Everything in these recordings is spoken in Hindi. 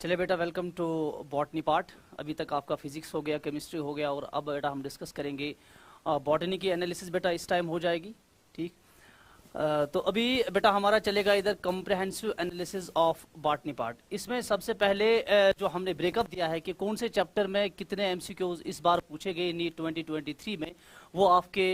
चलिए बेटा, वेलकम टू बॉटनी पार्ट। अभी तक आपका फिजिक्स हो गया, केमिस्ट्री हो गया, और अब बेटा हम डिस्कस करेंगे बॉटनी की एनालिसिस। बेटा इस टाइम हो जाएगी, ठीक। तो अभी बेटा हमारा चलेगा इधर comprehensive analysis of botany part. इसमें सबसे पहले जो हमने ब्रेकअप दिया है कि कौन से चैप्टर में कितने एमसीक्यूज इस बार पूछे गए नीट 2023 में, वो आपके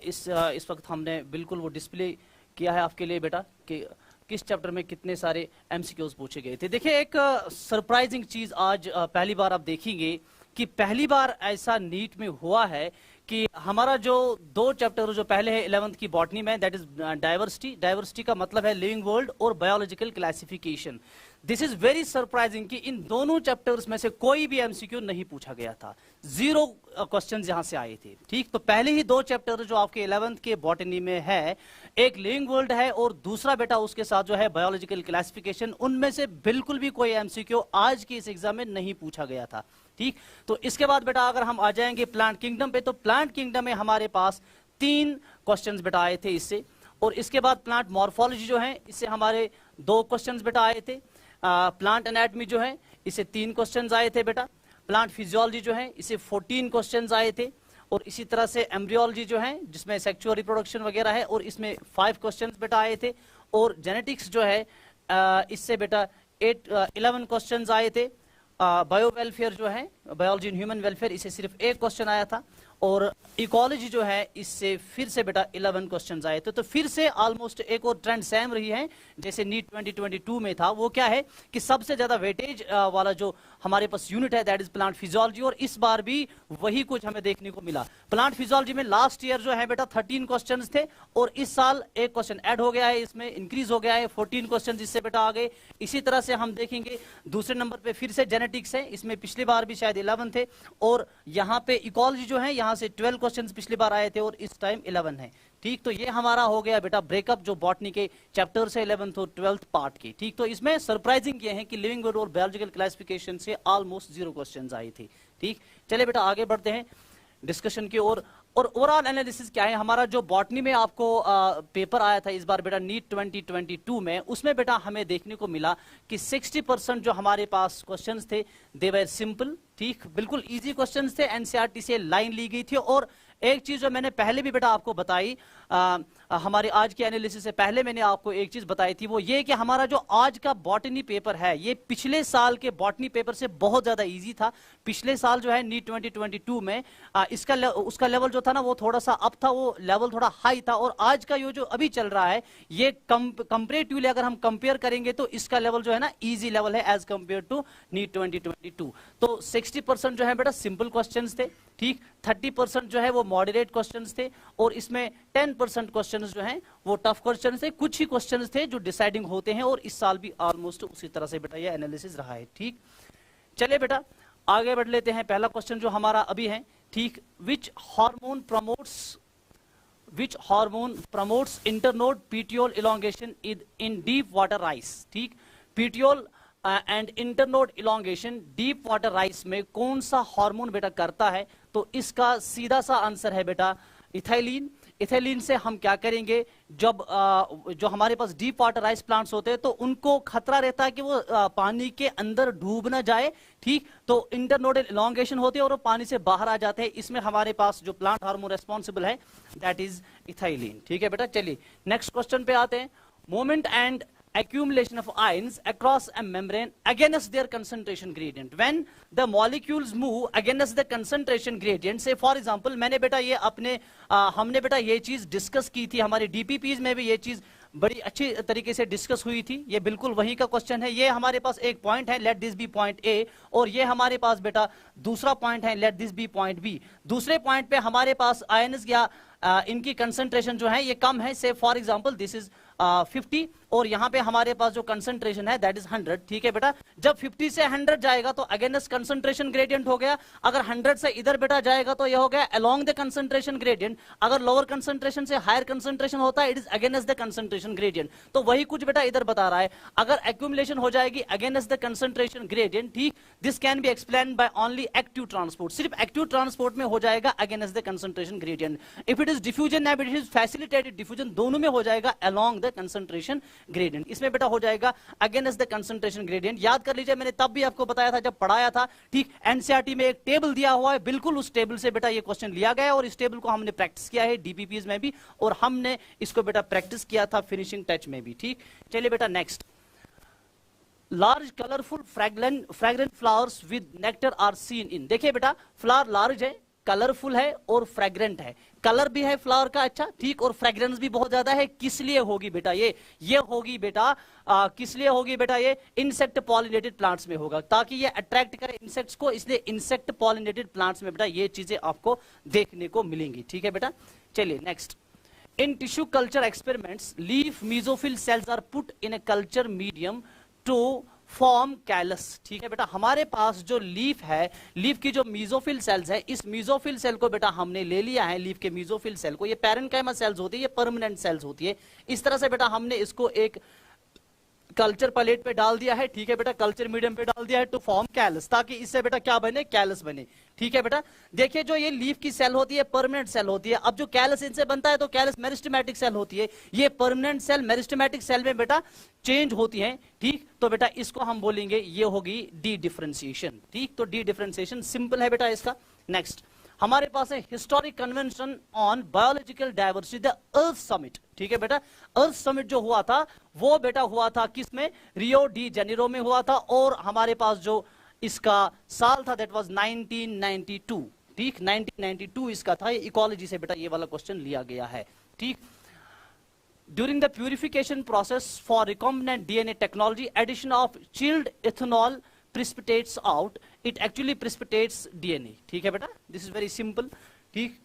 इस वक्त हमने बिल्कुल वो डिस्प्ले किया है आपके लिए बेटा कि किस चैप्टर में कितने सारे एमसीक्यूज पूछे गए थे। देखिए, एक सरप्राइजिंग चीज आज पहली बार आप देखेंगे कि पहली बार ऐसा नीट में हुआ है कि हमारा जो दो चैप्टर जो पहले है 11th की बॉटनी में, दैट इज डाइवर्सिटी का मतलब है लिविंग वर्ल्ड और biological classification. This is very surprising कि इन दोनों चैप्टर्स में से कोई भी एमसीक्यू नहीं पूछा गया था, 0 क्वेश्चंस यहां से आए थे, ठीक। तो पहले ही दो चैप्टर जो आपके 11th के बॉटनी में है, एक लिविंग वर्ल्ड है और दूसरा बेटा उसके साथ जो है बायोलॉजिकल क्लासिफिकेशन, उनमें से बिल्कुल भी कोई एमसीक्यू आज के इस एग्जाम में नहीं पूछा गया था, ठीक। तो इसके बाद बेटा अगर हम आ जाएंगे प्लांट किंगडम पे, तो प्लांट किंगडम में हमारे पास 3 क्वेश्चंस बेटा आए थे इससे, और इसके बाद प्लांट मॉर्फोलॉजी जो है इससे हमारे 2 क्वेश्चंस बेटा आए थे। प्लांट एनाटॉमी जो है इसे 3 क्वेश्चंस आए थे बेटा। प्लांट फिजियोलॉजी जो है इसे 14 क्वेश्चंस आए थे, और इसी तरह से एम्ब्रियोलॉजी जो है जिसमें सेक्सुअल रिप्रोडक्शन वगैरह है, और इसमें 5 क्वेश्चंस बेटा आए थे। और जेनेटिक्स जो है इससे बेटा 11 क्वेश्चंस आए थे। बायो वेलफेयर जो है, बायोलॉजी इन ह्यूमन वेलफेयर, इसे सिर्फ 1 क्वेश्चन आया था। और इकोलॉजी जो है इससे फिर से बेटा 11 क्वेश्चंस आए थे। तो फिर से ऑलमोस्ट एक और ट्रेंड सेम रही है जैसे नीट 2022 में था। वो क्या है कि सबसे ज्यादा वेटेज वाला जो हमारे पास यूनिट है दैट इज प्लांट फिजियोलॉजी, और इस बार भी वही कुछ हमें देखने को मिला। प्लांट फिजियोलॉजी में लास्ट ईयर जो है बेटा 13 क्वेश्चंस थे, और इस साल 1 क्वेश्चन ऐड हो गया है, इसमें इंक्रीज हो गया है, 14 क्वेश्चन इससे बेटा आ गए। इसी तरह से हम देखेंगे दूसरे नंबर पे फिर से जेनेटिक्स है, इसमें पिछली बार भी शायद 11 थे, और यहाँ पे इकोलॉजी जो है यहाँ से 12 क्वेश्चंस पिछली बार आए थे और इस टाइम 11 है, ठीक। तो ये हमारा हो गया बेटा ब्रेकअप जो बॉटनी के चैप्टर से 11th और 12th पार्ट की, ठीक। तो इसमें सरप्राइजिंग ये है कि लिविंग वर्ल्ड और बायोलॉजिकल क्लासिफिकेशन से ऑलमोस्ट 0 क्वेश्चंस आए थे, ठीक। चलिए बेटा आगे बढ़ते हैं डिस्कशन की ओर। और ओवरऑल एनालिसिस क्या है हमारा, जो बॉटनी में आपको पेपर आया था इस बार बेटा नीट 2022 में, उसमें बेटा हमें देखने को मिला कि 60% जो हमारे पास क्वेश्चंस थे दे वर सिंपल, ठीक, बिल्कुल इजी क्वेश्चंस थे, एनसीईआरटी से लाइन ली गई थी। और एक चीज जो मैंने पहले भी बेटा आपको बताई, हमारे आज के एनालिसिस से पहले मैंने आपको एक चीज बताई थी, वो ये कि हमारा जो आज का बॉटनी पेपर है ये पिछले साल के बॉटनी पेपर से बहुत ज्यादा इजी था। पिछले साल जो है नीट 2022 में उसका लेवल जो था ना वो थोड़ा सा अप था, वो लेवल थोड़ा हाई था, और आज का ये जो अभी चल रहा है ये कंपेरेटिवली अगर हम कंपेयर करेंगे तो इसका लेवल जो है ना इजी लेवल है एज कंपेयर टू नीट 2022। तो 60% जो है बेटा सिंपल क्वेश्चंस थे, ठीक, 30% जो है वो मॉडरेट क्वेश्चंस थे, और इसमें 10% क्वेश्चंस जो हैं वो टफ क्वेश्चंस थे। कुछ ही क्वेश्चंस थे जो डिसाइडिंग होते हैं, और इस साल भी ऑलमोस्ट उसी तरह से बेटा ये एनालिसिस रहा है, ठीक। चलिए बेटा आगे बढ़ लेते हैं। पहला क्वेश्चन जो हमारा अभी है, ठीक, which hormone promotes internode petiole elongation in deep water rice, ठीक। Petiole and internode elongation deep water rice में कौन सा हार्मोन बेटा करता है? तो इसका सीधा सा आंसर है बेटा इथाइलिन। इथाइलिन से हम क्या करेंगे, जब जो हमारे पास डीप वाटर राइस प्लांट्स होते हैं तो उनको खतरा रहता है कि वो पानी के अंदर डूब ना जाए, ठीक। तो इंटरनोडल इलॉन्गेशन होती है और वो पानी से बाहर आ जाते हैं। इसमें हमारे पास जो प्लांट हार्मोन रेस्पॉन्सिबल है दैट इज इथाइलिन, ठीक है बेटा। चलिए नेक्स्ट क्वेश्चन पे आते हैं। Moment and accumulation of ions across a membrane against their concentration gradient. When the molecules move against the concentration gradient, say for example मैंने बेटा ये हमने बेटा ये चीज डिस्कस की थी, हमारे डीपीपीज में भी ये चीज बड़ी अच्छी तरीके से डिस्कस हुई थी। ये बिल्कुल वही का क्वेश्चन है। ये हमारे पास एक पॉइंट है, let this be point A, और ये हमारे पास बेटा दूसरा पॉइंट है, let this be point B. दूसरे पॉइंट पे हमारे पास आयन्स या इनकी कंसंट्रेशन जो है ये कम है, से फॉर एग्जांपल दिस इज 50, और यहाँ पे हमारे पास जो कंसंट्रेशन है दैट इज 100, ठीक है बेटा। जब 50 से 100 जाएगा तो अगेंस्ट कंसंट्रेशन ग्रेडियंट हो गया। अगर 100 से इधर बेटा जाएगा तो ये हो गया अलोंग द कंसंट्रेशन ग्रेडियंट। अगर लोअर कंसंट्रेशन से हायर कंसंट्रेशन होता है it is against the concentration gradient. तो वही कुछ बेटा इधर बता रहा है, अगर एक्यूमुलेशन हो जाएगी अगेंस्ट द कंसंट्रेशन ग्रेडियंट, ठीक, this can be explained by only active transport. सिर्फ एक्टिव ट्रांसपोर्ट में हो जाएगा against the concentration gradient. If it is diffusion, if it is facilitated diffusion, दोनों में हो जाएगा along the the concentration gradient. इसमें बेटा हो जाएगा अगेंस्ट द कंसंट्रेशन ग्रेडियंट। याद कर लीजिए, मैंने तब भी आपको बताया था जब पढ़ाया था, ठीक। एनसीईआरटी में एक टेबल दिया हुआ है, बिल्कुल उस टेबल से बेटा ये क्वेश्चन लिया गया है और इस टेबल को हमने प्रैक्टिस किया है डीपीपीज में भी, और हमने इसको बेटा प्रैक्टिस किया था फिनिशिंग टच में भी, ठीक। चलिए बेटा next, large colourful fragrant flowers with nectar are seen in. देखिए बेटा, फ्लावर लार्ज है, कलरफुल है और फ्रैग्रेंट है। कलर भी है फ्लावर का अच्छा, ठीक, और फ्रैग्रेंस भी बहुत ज्यादा है। किस लिए होगी बेटा ये होगी बेटा किस लिए होगी बेटा ये इंसेक्ट पॉलिनेटेड प्लांट्स में होगा, ताकि ये अट्रैक्ट करे इंसेक्ट्स को, इसलिए इंसेक्ट पॉलिनेटेड प्लांट्स में बेटा ये चीजें आपको देखने को मिलेंगी, ठीक है बेटा। चलिए next, in tissue culture experiments leaf mesophyll cells are put in a culture medium to form callus. ठीक है बेटा, हमारे पास जो लीफ है, लीफ की जो मीजोफिल सेल्स है, इस मीजोफिल सेल को बेटा हमने ले लिया है, लीफ के मीजोफिल सेल को, ये पैरेन्काइमा सेल्स होती है, ये परमानेंट सेल्स होती है। इस तरह से बेटा हमने इसको एक कल्चर प्लेट पे डाल दिया है, ठीक है बेटा, कल्चर मीडियम पे डाल दिया है टू फॉर्म कैलस, ताकि इससे बेटा क्या बने, कैलस बने, ठीक है बेटा। देखिए जो ये लीफ की सेल होती है परमानेंट सेल होती है, अब जो कैलस इनसे बनता है तो कैलस मेरिस्टेमेटिक सेल होती है, ये परमानेंट सेल मेरिस्टेमेटिक सेल में बेटा चेंज होती है, ठीक। तो बेटा इसको हम बोलेंगे ये होगी डी डिफरेंशिएशन, ठीक। तो डी डिफरेंशिएशन सिंपल है बेटा इसका। नेक्स्ट हमारे पास है historic convention on biological diversity, the earth summit, ठीक है बेटा। अर्थ समिट जो हुआ था वो बेटा हुआ था किसमें, रियो डी जेनेरो में हुआ था, और हमारे पास जो इसका साल था दैट वाज 1992, ठीक, 1992 इसका था। इकोलॉजी से बेटा ये वाला क्वेश्चन लिया गया है, ठीक। During the purification process for recombinant DNA technology, addition of chilled ethanol precipitates out, it actually precipitates DNA, ठीक है बेटा, दिस इज वेरी सिंपल, ठीक।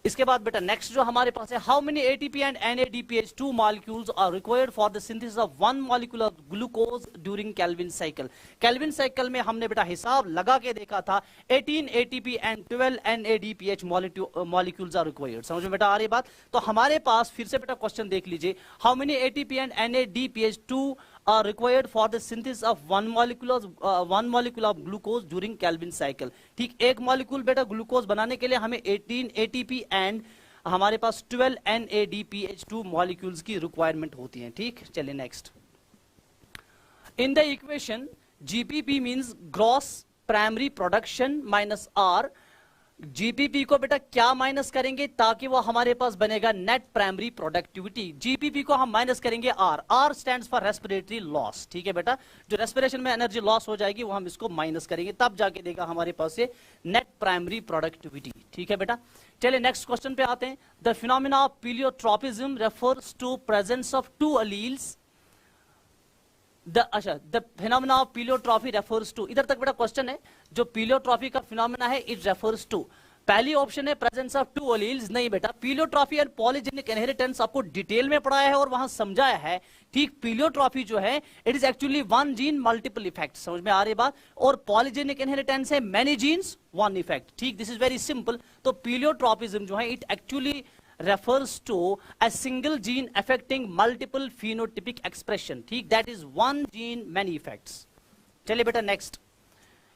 इसके बाद बेटा नेक्स्ट जो हमारे पास है, how many ATP and NADPH2 molecules are required for the synthesis of one molecule of glucose during Calvin cycle. Calvin cycle में हमने बेटा हिसाब लगा के देखा था, 18 ATP and 12 NADPH molecules are required. समझ में बेटा आ रही बात। तो हमारे पास फिर से बेटा क्वेश्चन देख लीजिए, how many ATP and NADPH2 are required for the synthesis of one molecule of glucose during Calvin cycle, ठीक। एक मॉलिक्यूल बेटा ग्लूकोज बनाने के लिए हमें 18 ATP एंड हमारे पास 12 NADPH2 मॉलिक्यूल्स की रिक्वायरमेंट होती है, ठीक। चलिए next, in the equation GPP means gross primary production minus R, GPP को बेटा क्या माइनस करेंगे, ताकि वो हमारे पास बनेगा नेट प्राइमरी प्रोडक्टिविटी। जीपीपी को हम माइनस करेंगे R, R stands for respiratory loss, ठीक है बेटा। जो रेस्पिरेशन में एनर्जी लॉस हो जाएगी वो हम इसको माइनस करेंगे, तब जाके देगा हमारे पास ये नेट प्राइमरी प्रोडक्टिविटी, ठीक है बेटा। चलिए नेक्स्ट क्वेश्चन पे आते हैं, the phenomena of pleiotropism refers to presence of two alleles, the phenomena of pleiotrophy refers to, इधर तक बेटा क्वेश्चन है, जो पीलियोट्रॉफी का फिनोमेना है इट रेफर्स टू, पहली ऑप्शन है प्रेजेंस ऑफ टू अलील्स, नहीं बेटा, पीलियोट्रॉफी एंड पॉलीजेनिक इनहेरिटेंस आपको डिटेल में पढ़ाया है और वहां समझाया है, ठीक। पीलियोट्रॉफी जो है it is actually one gene multiple effect, समझ में आ रही बात, और पॉलीजेनिक इनहेरिटेंस है मैनी जीन्स वन इफेक्ट, ठीक। This is very simple. तो पीलियोट्रॉपिज्म जो है it actually refers to a single gene affecting multiple phenotypic expression, ठीक, that is one gene many effects। चलिए बेटा नेक्स्ट,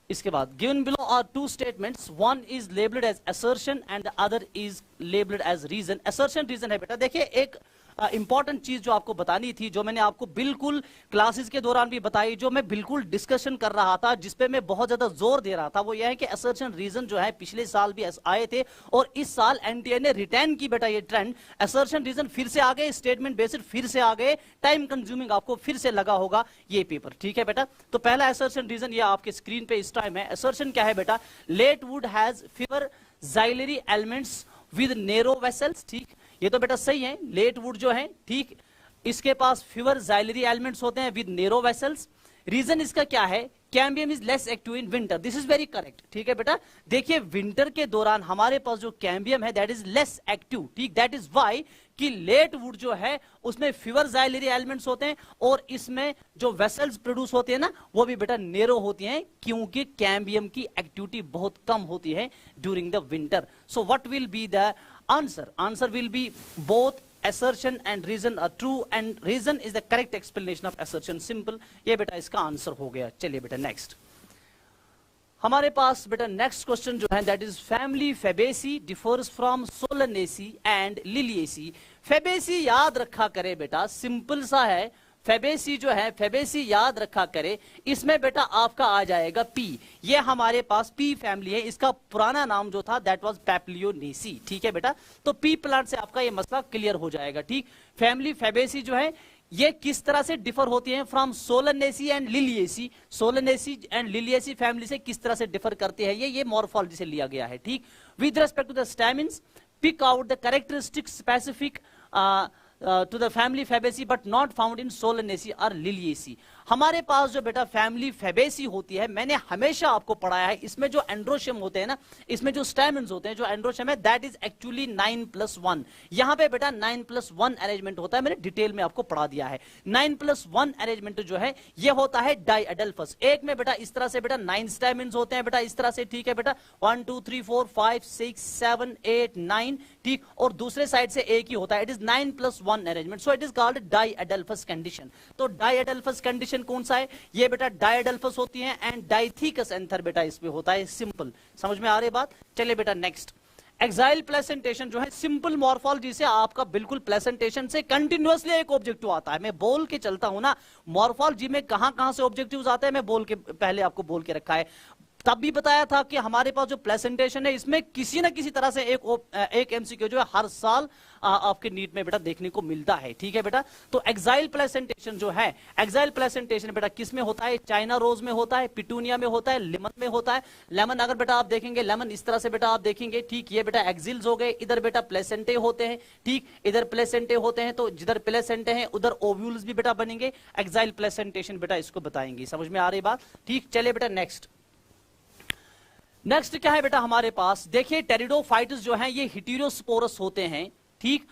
इसके बाद given below are two statements, one is labeled as assertion and the other is labeled as reason। assertion reason है बेटा, देखिए एक इंपॉर्टेंट चीज जो आपको बतानी थी, जो मैंने आपको बिल्कुल क्लासेस के दौरान भी बताई, जो मैं बिल्कुल डिस्कशन कर रहा था, जिसपे मैं बहुत ज्यादा जोर दे रहा था, वो यह है कि असर्शन रीजन जो है पिछले साल भी आए थे और इस साल एनटीए ने रिटर्न की बेटा ये ट्रेंड, असर्शन रीजन फिर से आ गए, स्टेटमेंट बेस्ड फिर से आ गए, टाइम कंज्यूमिंग आपको फिर से लगा होगा ये पेपर, ठीक है बेटा। तो पहला असर्शन रीजन ये आपके स्क्रीन पे इस टाइम है। असर्शन क्या है बेटा, late wood has fewer xylary elements with narrow vessels, ठीक, ये तो बेटा सही है। लेट वुड जो है, ठीक, इसके पास फीवर जाइलरी एलिमेंट्स होते हैं विद नेरो वेसल्स। रीजन इसका क्या है, cambium is less active in winter, this is very correct, ठीक है बेटा। देखिए विंटर के दौरान हमारे पास जो कैम्बियम है दैट इज लेस एक्टिव, ठीक, दैट इज वाई कि लेट वुड जो है उसमें फीवर जाइलरी एलिमेंट्स होते हैं और इसमें जो वेसल्स प्रोड्यूस होते हैं ना वो भी बेटा नेरो होती हैं, क्योंकि कैम्बियम की एक्टिविटी बहुत कम होती है during the winter. So what will be the answer? Answer will be both assertion and reason are true and reason is the correct explanation of assertion, simple। ये बेटा इसका आंसर हो गया। चलिए बेटा नेक्स्ट, हमारे पास बेटा नेक्स्ट क्वेश्चन जो है that is family Fabaceae differs from Solanaceae and Liliaceae. Fabaceae याद रखा करे बेटा, सिंपल सा है। फेबेसी जो है, फेबेसी याद रखा करे, इसमें बेटा आपका आ जाएगा पी। ये हमारे पास पी फैमिली है, इसका पुराना नाम जो था दैट वाज पैप्लियोनेसी। ठीक है बेटा, तो पी प्लांट से आपका ये मसला क्लियर हो जाएगा। ठीक, फैमिली फेबेसी जो है ये किस तरह से डिफर होती है from Solanaceae and Liliaceae. Solanaceae and Liliaceae family से किस तरह से डिफर करते हैं, ये मॉर्फोलॉजी से लिया गया है। ठीक, with respect to the stamens pick out the characteristic specific to the family Fabaceae but not found in Solanaceae or Liliaceae। हमारे पास जो बेटा फैमिली फेबेसी होती है, मैंने हमेशा आपको पढ़ाया है, इसमें जो एंड्रोशियम होते हैं ना, इसमें जो स्टैमेन्स होते हैं, जो एंड्रोशियम है दैट इज एक्चुअली 9+1। यहाँ पे बेटा 9+1 अरेंजमेंट होता है, मैंने डिटेल में आपको पढ़ा दिया है। 9+1 अरेंजमेंट जो है ये होता है डाइएडल्फस। एक में बेटा इस तरह से बेटा 9 स्टैमेन्स होते हैं बेटा इस तरह से। ठीक है बेटा, 1 2 3 4 5 6 7 8 9। ठीक, और दूसरे साइड से एक ही होता है, it is 9+1 arrangement, so it is called diadelphous condition. तो डाइएडल्फस कंडीशन कौन सा है, ये बेटा डाइएडल्फस होती है एंड डाइथिकस एंथर बेटा इसमें होता है। सिंपल, समझ में आ रही बात। चलिए बेटा नेक्स्ट, एक्साइल प्लेसेंटेशन जो है सिंपल मॉर्फोलॉजी से आपका बिल्कुल प्लेसेंटेशन से कंटिन्यूअसली एक ऑब्जेक्टिव आता है। मैं बोल के चलता हूं ना, मॉर्फोलॉजी में कहां से ऑब्जेक्टिव्स आते हैं, मैं बोल के पहले आपको बोल के रखा है। तब भी बताया था कि हमारे पास जो प्लेसेंटेशन है इसमें किसी ना किसी तरह से एक एमसीक्यू जो है हर साल आपके नीट में बेटा देखने को मिलता है। ठीक है बेटा, तो एक्साइल प्लेसेंटेशन जो है, एक्साइल प्लेसेंटेशन बेटा किस में होता है, चाइना रोज में होता है, पिटूनिया में होता है, लेमन में होता है। लेमन अगर बेटा आप देखेंगे, लेमन इस तरह से बेटा आप देखेंगे। ठीक, ये बेटा एक्सिल्स हो गए, इधर बेटा प्लेसेंटे होते हैं। ठीक, इधर प्लेसेंटे होते हैं, तो जिधर प्लेसेंटे हैं उधर ओव्यूल्स भी बेटा बनेंगे। एक्साइल प्लेसेंटेशन बेटा इसको बताएंगे, समझ में आ रही बात। ठीक, चलिए बेटा नेक्स्ट, नेक्स्ट क्या है बेटा हमारे पास, देखिए टेरिडोफाइट्स जो हैं ये हेटेरोस्पोरस होते हैं। ठीक,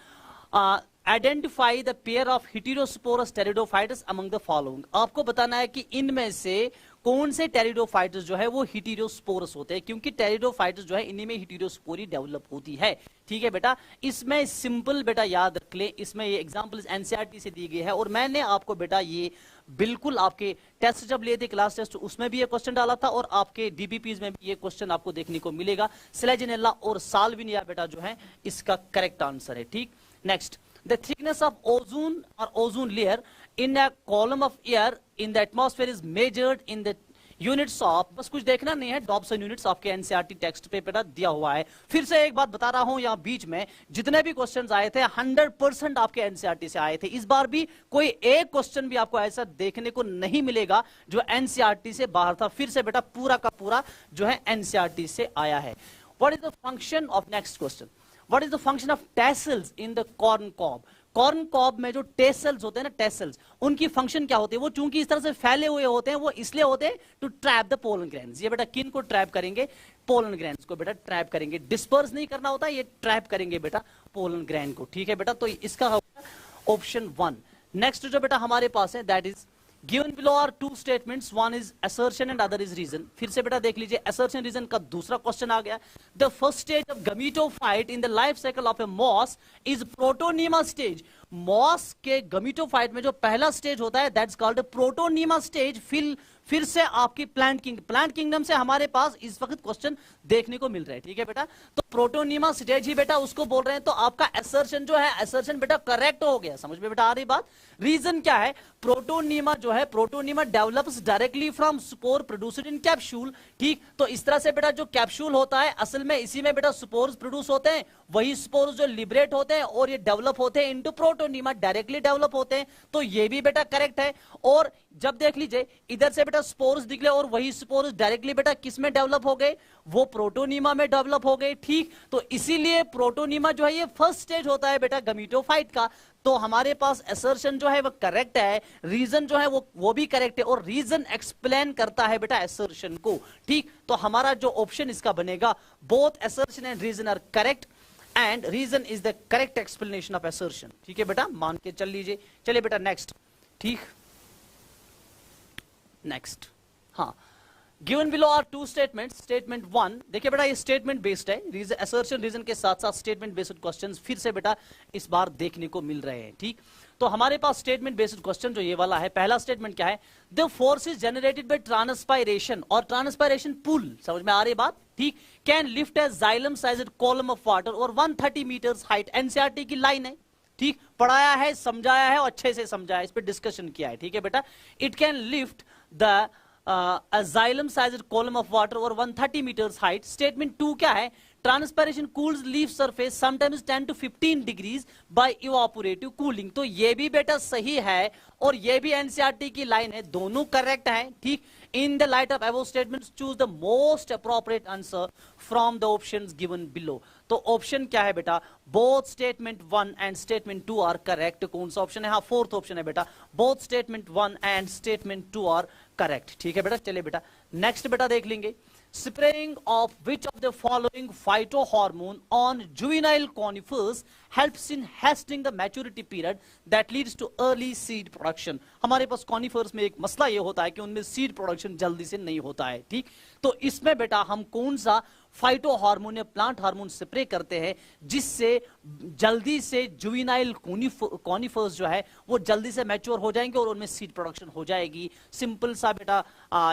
identify the pair of heterosporous pteridophytes among the following. आपको बताना है कि इनमें से कौन से टेरिडोफाइट्स जो है वो हेटेरोस्पोरस होते हैं, क्योंकि टेरिडोफाइट्स जो है इन्हीं में हेटेरोस्पोरी डेवलप होती है। ठीक है बेटा, इसमें सिंपल बेटा याद रख ले, इसमें ये एग्जांपल्स एनसीईआरटी से दी गई है और मैंने आपको बेटा ये बिल्कुल आपके टेस्ट जब लिए थे क्लास टेस्ट उसमें भी ये क्वेश्चन डाला था और आपके डीबीपीज में भी ये क्वेश्चन आपको देखने को मिलेगा। स्लेजिनेला और साल्विनिया बेटा जो है इसका करेक्ट आंसर है। ठीक, next, the thickness of ozone or ozone layer in a column of air in the atmosphere is measured in the units of, बस कुछ देखना नहीं है, डॉब्सन यूनिट्स आपके एनसीईआरटी टेक्स्ट पे बेटा दिया हुआ है। फिर से एक बात बता रहा हूं, यहाँ बीच में जितने भी क्वेश्चंस आए थे 100% आपके एनसीईआरटी से आए थे। इस बार भी कोई एक क्वेश्चन भी आपको ऐसा देखने को नहीं मिलेगा जो एनसीईआरटी से बाहर था। फिर से बेटा पूरा का पूरा जो है एनसीईआरटी से आया है। What is the function of, next question, what is the function of tassels in the corn cob. Corn cob में जो टेसल्स होते हैं ना, टेसल्स, उनकी फंक्शन क्या होती है, वो चूंकि इस तरह से फैले हुए होते हैं वो इसलिए होते हैं to trap the pollen grains. ये बेटा किन को ट्रैप करेंगे, पोलन ग्रेन्स को बेटा ट्रैप करेंगे। डिस्पर्स नहीं करना होता, ये ट्रैप करेंगे बेटा पोलन ग्रेन को। ठीक है बेटा, तो इसका होगा ऑप्शन 1। नेक्स्ट जो बेटा हमारे पास है that is given below are two statements, one is assertion and other is reason। फिर से बेटा देख लीजिए, assertion reason का दूसरा क्वेश्चन आ गया। The first stage of gametophyte in the life cycle of a moss is protonema stage। Moss के गमीटोफाइट में जो पहला स्टेज होता है दैट्स कॉल्ड प्रोटोनीमा स्टेज। फिर से आपकी प्लांट किंगडम से हमारे पास इस वक्त क्वेश्चन देखने को मिल रहे हैं। ठीक है बेटा, तो प्रोटोनीमा स्टेज ही बेटा उसको बोल रहे हैं। तो आपका असर्शन जो है, असर्शन बेटा करेक्ट हो गया। समझ में बेटा आ रही बात। रीजन क्या है, प्रोटोनीमा जो है, protonema develops directly from spore produced in capsule. ठीक, तो इस तरह से बेटा जो कैप्सूल होता है असल में इसी में बेटा स्पोर्स प्रोड्यूस होते हैं, वही स्पोर्स जो लिबरेट होते हैं और ये डेवलप होते हैं इनटू प्रोटोनीमा, डायरेक्टली डेवलप होते हैं। तो ये भी बेटा करेक्ट है। और जब देख लीजिए इधर से बेटा स्पोर्स निकले और वही स्पोर्स डायरेक्टली बेटा किस में डेवलप हो गए, वो प्रोटोनीमा में डेवलप हो गए। ठीक, तो इसीलिए प्रोटोनीमा जो है ये फर्स्ट स्टेज होता है बेटा गमीटोफाइट का। तो हमारे पास असर्शन जो है वो करेक्ट है, रीजन जो है वो भी करेक्ट है और रीजन एक्सप्लेन करता है बेटा असर्शन को। ठीक, तो हमारा जो ऑप्शन इसका बनेगा, both assertion and reason are correct and reason is the correct explanation of assertion. ठीक है बेटा, मान के चल लीजिए। चलिए बेटा नेक्स्ट। ठीक, नेक्स्ट, हाँ, given below are two statement. Statement 1 देखिए बेटा ये स्टेटमेंट बेस्ड है, रीजन असर्शन रीजन के साथ साथ स्टेटमेंट बेस्ड क्वेश्चंस फिर से बेटा इस बार देखने को मिल रहे हैं। ठीक, तो हमारे पास स्टेटमेंट बेस्ड क्वेश्चन जो ये वाला है, पहला स्टेटमेंट क्या है, the force is generated by transpiration, और ट्रांसपायरेशन पुल, समझ में आ रही बात, ठीक, can lift A xylem sized column of water और 130 मीटर्स हाइट, एनसीईआरटी की लाइन है, ठीक, पढ़ाया है, समझाया है और अच्छे से समझाया है, इस पे डिस्कशन किया है, ठीक है बेटा। It can lift the xylem sized column of water over 130 meters height. Statement 2 क्या है, transpiration cools leaf surface sometimes 10 to 15 degrees by evaporative cooling. तो ये भी बेटा सही है और ये भी एनसीईआरटी की लाइन है, दोनों करेक्ट है, ठीक। In the light of above statements choose the most appropriate answer from the options given below. तो ऑप्शन क्या है बेटा, both statement 1 and statement 2 are correct. कौन सा ऑप्शन है, हाँ फोर्थ ऑप्शन है बेटा, both statement 1 and statement 2 are correct, ठीक है बेटा। चलिए बेटा नेक्स्ट बेटा देख लेंगे, spraying of which of the following phytohormone on juvenile conifers helps in hastening the maturity period that leads to early seed production। हमारे पास कॉनिफर्स में एक मसला ये होता है कि उनमें सीड प्रोडक्शन जल्दी से नहीं होता है, ठीक। तो इसमें बेटा हम कौन सा फाइटो हार्मोन या प्लांट हार्मोन स्प्रे करते हैं जिससे जल्दी से जुवेनाइल कॉनिफर्स जो है वो जल्दी से मैच्योर हो जाएंगे और उनमें सीड प्रोडक्शन हो जाएगी। सिंपल सा बेटा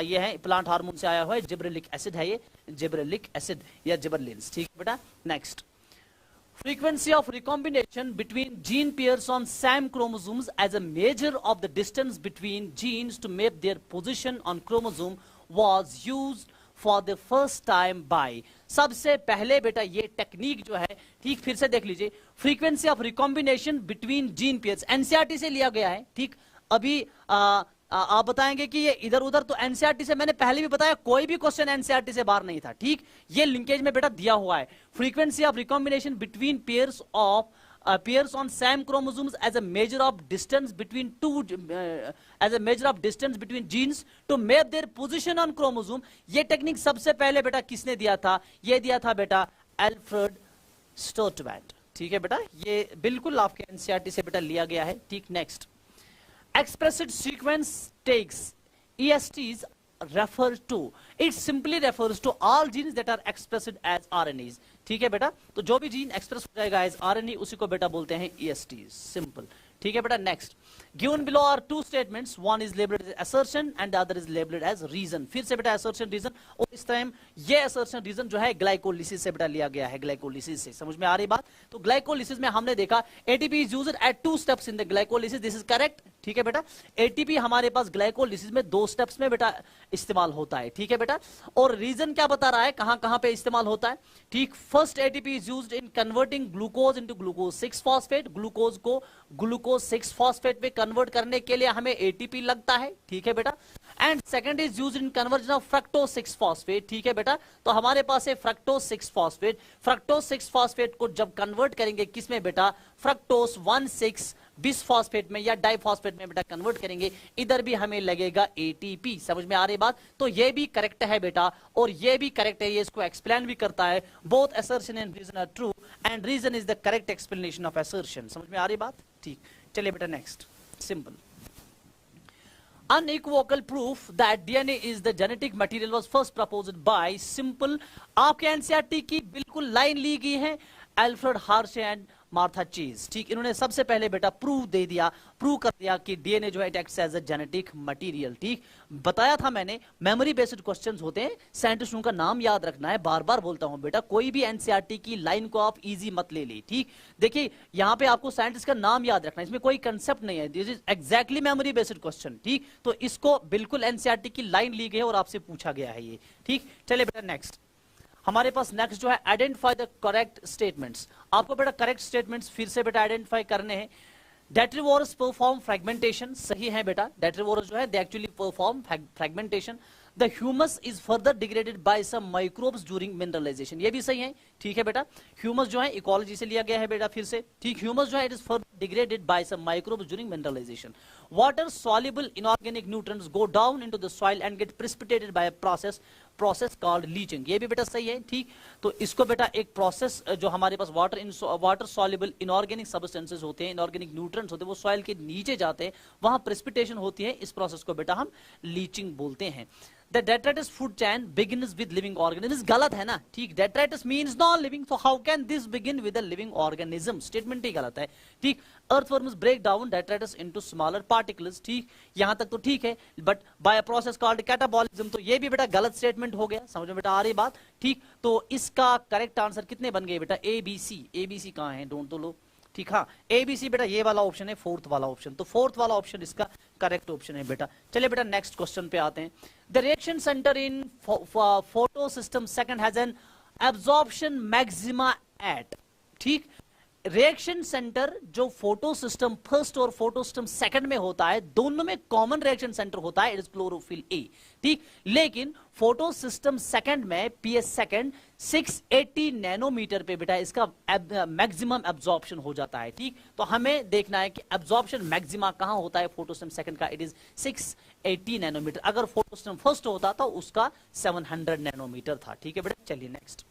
ये है, प्लांट हार्मोन से आया हुआ है, जिब्रेलिक एसिड है ये, जिब्रेलिक एसिड या जिबरलिन्स, ठीक है बेटा। Next, frequency of recombination between gene pairs on same chromosomes as a measure of the distance between genes to map their position on chromosome was used for the first time by। सबसे पहले बेटा ये टेक्निक जो है, ठीक, फिर से देख लीजिए, frequency of recombination between gene pairs NCERT से लिया गया है, ठीक। अभी आप बताएंगे कि ये इधर उधर, तो एनसीईआरटी से मैंने पहले भी बताया कोई भी क्वेश्चन एनसीईआरटी से बाहर नहीं था, ठीक। ये लिंकेज में बेटा दिया हुआ है, frequency of recombination between pairs of appears on same chromosomes as a measure of distance between genes to map their position on chromosome। ये टेक्निक सबसे पहले बेटा किसने दिया था, ये दिया था बेटा एल्फ्रेड स्टोर्टवैट, ठीक है बेटा। ये बिल्कुल आपके एनसीईआरटी से बेटा लिया गया है, ठीक। Next, expressed sequence takes ESTs refer to, it simply refers to all genes that are expressed as RNAs, ठीक है बेटा। तो जो भी जीन एक्सप्रेस हो जाएगा एज RNA उसी को बेटा बोलते हैं ESTs, सिंपल, ठीक है बेटा। Next, given below are two statements, one is labeled as assertion and the other is labeled as reason। फिर से बेटा assertion reason, और इस टाइम ये assertion reason जो है ग्लाइकोलिसिस से बेटा लिया गया है, ग्लाइकोलिसिस से, समझ में आ रही बात। तो ग्लाइकोलिसिस में हमने देखा ATP is used at 2 steps in the glycolysis, this is correct, ठीक है बेटा। ATP हमारे पास ग्लाइकोलिसिस में 2 स्टेप्स में बेटा इस्तेमाल होता है, ठीक है बेटा। और रीजन क्या बता रहा है, कहां कहां पे इस्तेमाल होता है, ठीक। First ATP is used in converting glucose into glucose 6 phosphate, glucose को ग्लूकोज 6 phosphate में कन्वर्ट करने के लिए हमें ATP लगता है, ठीक है बेटा। And second is used in conversion of fructose 6 phosphate, ठीक है बेटा। तो हमारे पास है फ्रक्टोज 6 phosphate, फ्रक्टोज 6 phosphate को जब कन्वर्ट करेंगे किसमें बेटा, फ्रक्टोज 1,6 बिसफॉस्फेट में या डाइफॉस्फेट में बेटा कन्वर्ट करेंगे, इधर भी हमें लगेगा ATP, समझ में आ रही बात। तो ये भी करेक्ट है बेटा और ये भी करेक्ट है, ये इसको एक्सप्लेन भी करता है, both assertion and reason are true and reason is the correct explanation of assertion, समझ में आ रही बात, ठीक। चलिए बेटा next, simple, unequivocal proof that DNA is the genetic material was first proposed by, simple, आपके एनसीईआरटी की बिल्कुल लाइन ली गई है, एल्फ्रेड हार्शे एंड मार्था चीज, ठीक। इन्होंने सबसे पहले बेटा प्रूव दे दिया, प्रूव कर दिया कि डीएनए जो है it acts as a genetic material, ठीक। बताया था मैंने, मेमोरी बेस्ड क्वेश्चंस होते हैं, साइंटिस्टों का नाम याद रखना है, बार बार बोलता हूं बेटा, कोई भी एनसीईआरटी की लाइन को आप इजी मत ले ली, ठीक। देखिए यहां पे आपको साइंटिस्ट का नाम याद रखना है, इसमें कोई कंसेप्ट नहीं है, this is exactly memory based question, ठीक। तो इसको बिल्कुल एनसीईआरटी की लाइन ली गई है और आपसे पूछा गया है ये, ठीक। चलिए बेटा नेक्स्ट, हमारे पास नेक्स्ट जो है आइडेंटिफाई द करेक्ट स्टेटमेंट्स। आपको बेटा करेक्ट स्टेटमेंट्स फिर से बेटा आइडेंटिफाई करने हैं। डेट्रीवोरस परफॉर्म फ्रेगमेंटेशन, सही है बेटा, डेट्रीवोरस जो है they actually perform fragmentation. The humus is further degraded by some microbes during mineralization, ये भी सही है, ठीक है बेटा। ह्यूमस जो है इकोलॉजी से लिया गया है बेटा, फिर से, ठीक। ह्यूमस जो है it is further degraded by some microbes during mineralization. Water soluble inorganic nutrients go down into the soil and get precipitated by a process called leaching, ये भी बेटा सही है, ठीक। तो इसको बेटा एक प्रोसेस जो हमारे पास वाटर सॉल्युबल इनऑर्गेनिक सब्सटेंसेस होते हैं, इनऑर्गेनिक न्यूट्रिएंट्स होते हैं, वो सॉइल के नीचे जाते हैं, वहां प्रेसिपिटेशन होती है, इस प्रोसेस को बेटा हम लीचिंग बोलते हैं। The detritus food chain begins with living organisms, गलत है ना, ठीक। detritus means non living, so how can this begin with a living organism, statement ही गलत है, ठीक। earthworms break down detritus into smaller particles। ठीक, यहां तक तो ठीक है, but by process called catabolism, तो ये भी बेटा गलत स्टेटमेंट हो गया। समझ में बेटा आ रही बात? ठीक, तो इसका करेक्ट आंसर कितने बन गए बेटा? A B C. A B C कहां है? ढूंढ तो लो। ठीक, हाँ ए बी सी बेटा ये वाला ऑप्शन है, फोर्थ वाला ऑप्शन, तो फोर्थ वाला ऑप्शन इसका करेक्ट ऑप्शन है बेटा। चलिए बेटा नेक्स्ट क्वेश्चन पे आते हैं। The reaction centre in photo system second has an absorption maxima eight. ठीक, रिएक्शन सेंटर जो फोटो सिस्टम फर्स्ट और फोटो सिस्टम सेकंड में होता है, दोनों में कॉमन रिएक्शन सेंटर होता है, इट इज क्लोरोफिल ए। ठीक, लेकिन फोटो सिस्टम सेकंड में पीएस सेकंड 680 नैनोमीटर पे बेटा इसका मैक्सिमम एब्जॉर्प्शन हो जाता है। ठीक, तो हमें देखना है कि एब्जॉर्प्शन मैक्सिमा कहां होता है फोटो सिस्टम सेकंड का, इट इज 680 नैनोमीटर। अगर फोटो सिस्टम फर्स्ट होता तो उसका 700 नैनोमीटर था। ठीक है बेटा, चलिए next.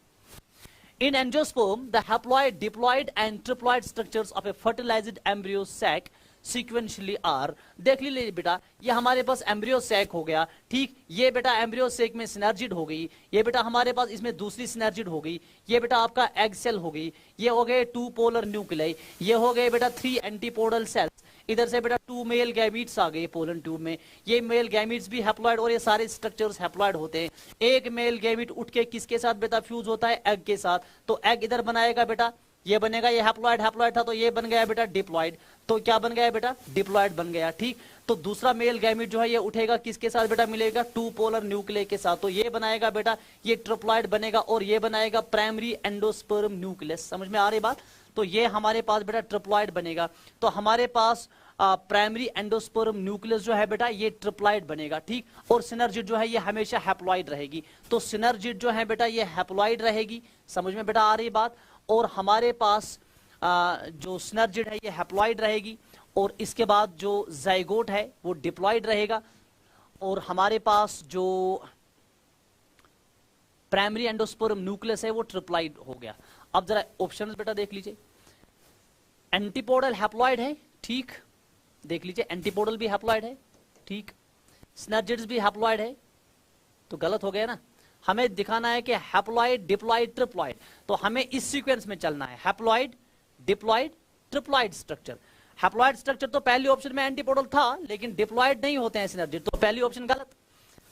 In angiosperm, the haploid, diploid and triploid structures of a fertilized embryo sac sequentially are। देख लीजिए बेटा, ये हमारे पास एम्ब्रियो सैक हो गया। ठीक, ये बेटा एम्ब्रियो सैक में सिनर्जिड हो गई, ये बेटा हमारे पास इसमें दूसरी सिनर्जिड हो गई, ये बेटा आपका एग सेल हो गई, ये हो गए 2 पोलर न्यूक्लियाई, ये हो गए बेटा 3 एंटीपोडल सेल्स, इधर से बेटा 2 मेल गैमीट्स आ गए पोलन ट्यूब में, ये मेल गैमीट्स भी हैप्लॉइड, और ये सारे स्ट्रक्चर्स हैप्लॉइड होते हैं। एक मेल गैमीट उठ के किसके साथ बेटा फ्यूज होता है? एग के साथ, तो एग इधर बनाएगा बेटा, ये बनेगा, ये हैप्लॉइड हैप्लॉइड था तो ये बन गया बेटा डिप्लॉइड, तो क्या बन गया बेटा? डिप्लॉइड बन गया। ठीक, तो दूसरा मेल गैमीट जो है ये उठेगा किसके साथ बेटा? मिलेगा 2 पोलर न्यूक्लियस के साथ, तो ये बनाएगा बेटा ये ट्रिप्लॉइड बनेगा, और ये बनाएगा प्राइमरी एंडोस्पर्म न्यूक्लियस। समझ में आ रही बात? तो ये हमारे पास बेटा ट्रिप्लॉइड बनेगा, तो हमारे पास प्राइमरी एंडोस्पर्म न्यूक्लियस जो है बेटा ये ट्रिप्लॉइड बनेगा। ठीक, और सिनर्जिड जो है ये हमेशा हैप्लॉइड रहेगी, तो सिनर्जिड जो है बेटा ये हैप्लॉइड रहेगी। समझ में बेटा आ रही बात? और हमारे पास जो सिनर्जिड है ये हैप्लॉइड रहेगी, और इसके बाद जो जाइगोट है वो डिप्लॉइड रहेगा, और हमारे पास जो प्राइमरी एंडोस्पर्म न्यूक्लियस है वो ट्रिप्लॉइड हो गया। अब जरा ऑप्शंस बेटा देख लीजिए, एंटीपोडल हैप्लॉइड है, ठीक, देख लीजिए एंटीपोडल भी हैप्लॉइड है, ठीक, सिनर्जिड्स भी हैप्लॉइड है, तो गलत हो गया ना। हमें दिखाना है कि हैप्लॉइड, डिप्लॉइड, ट्रिप्लॉइड, तो हमें इस सीक्वेंस में चलना है, haploid, diploid, triploid structure. Haploid structure तो पहली ऑप्शन में एंटीपोडल था, लेकिन डिप्लॉइड नहीं होते हैं सिनर्जिड, तो पहली ऑप्शन गलत।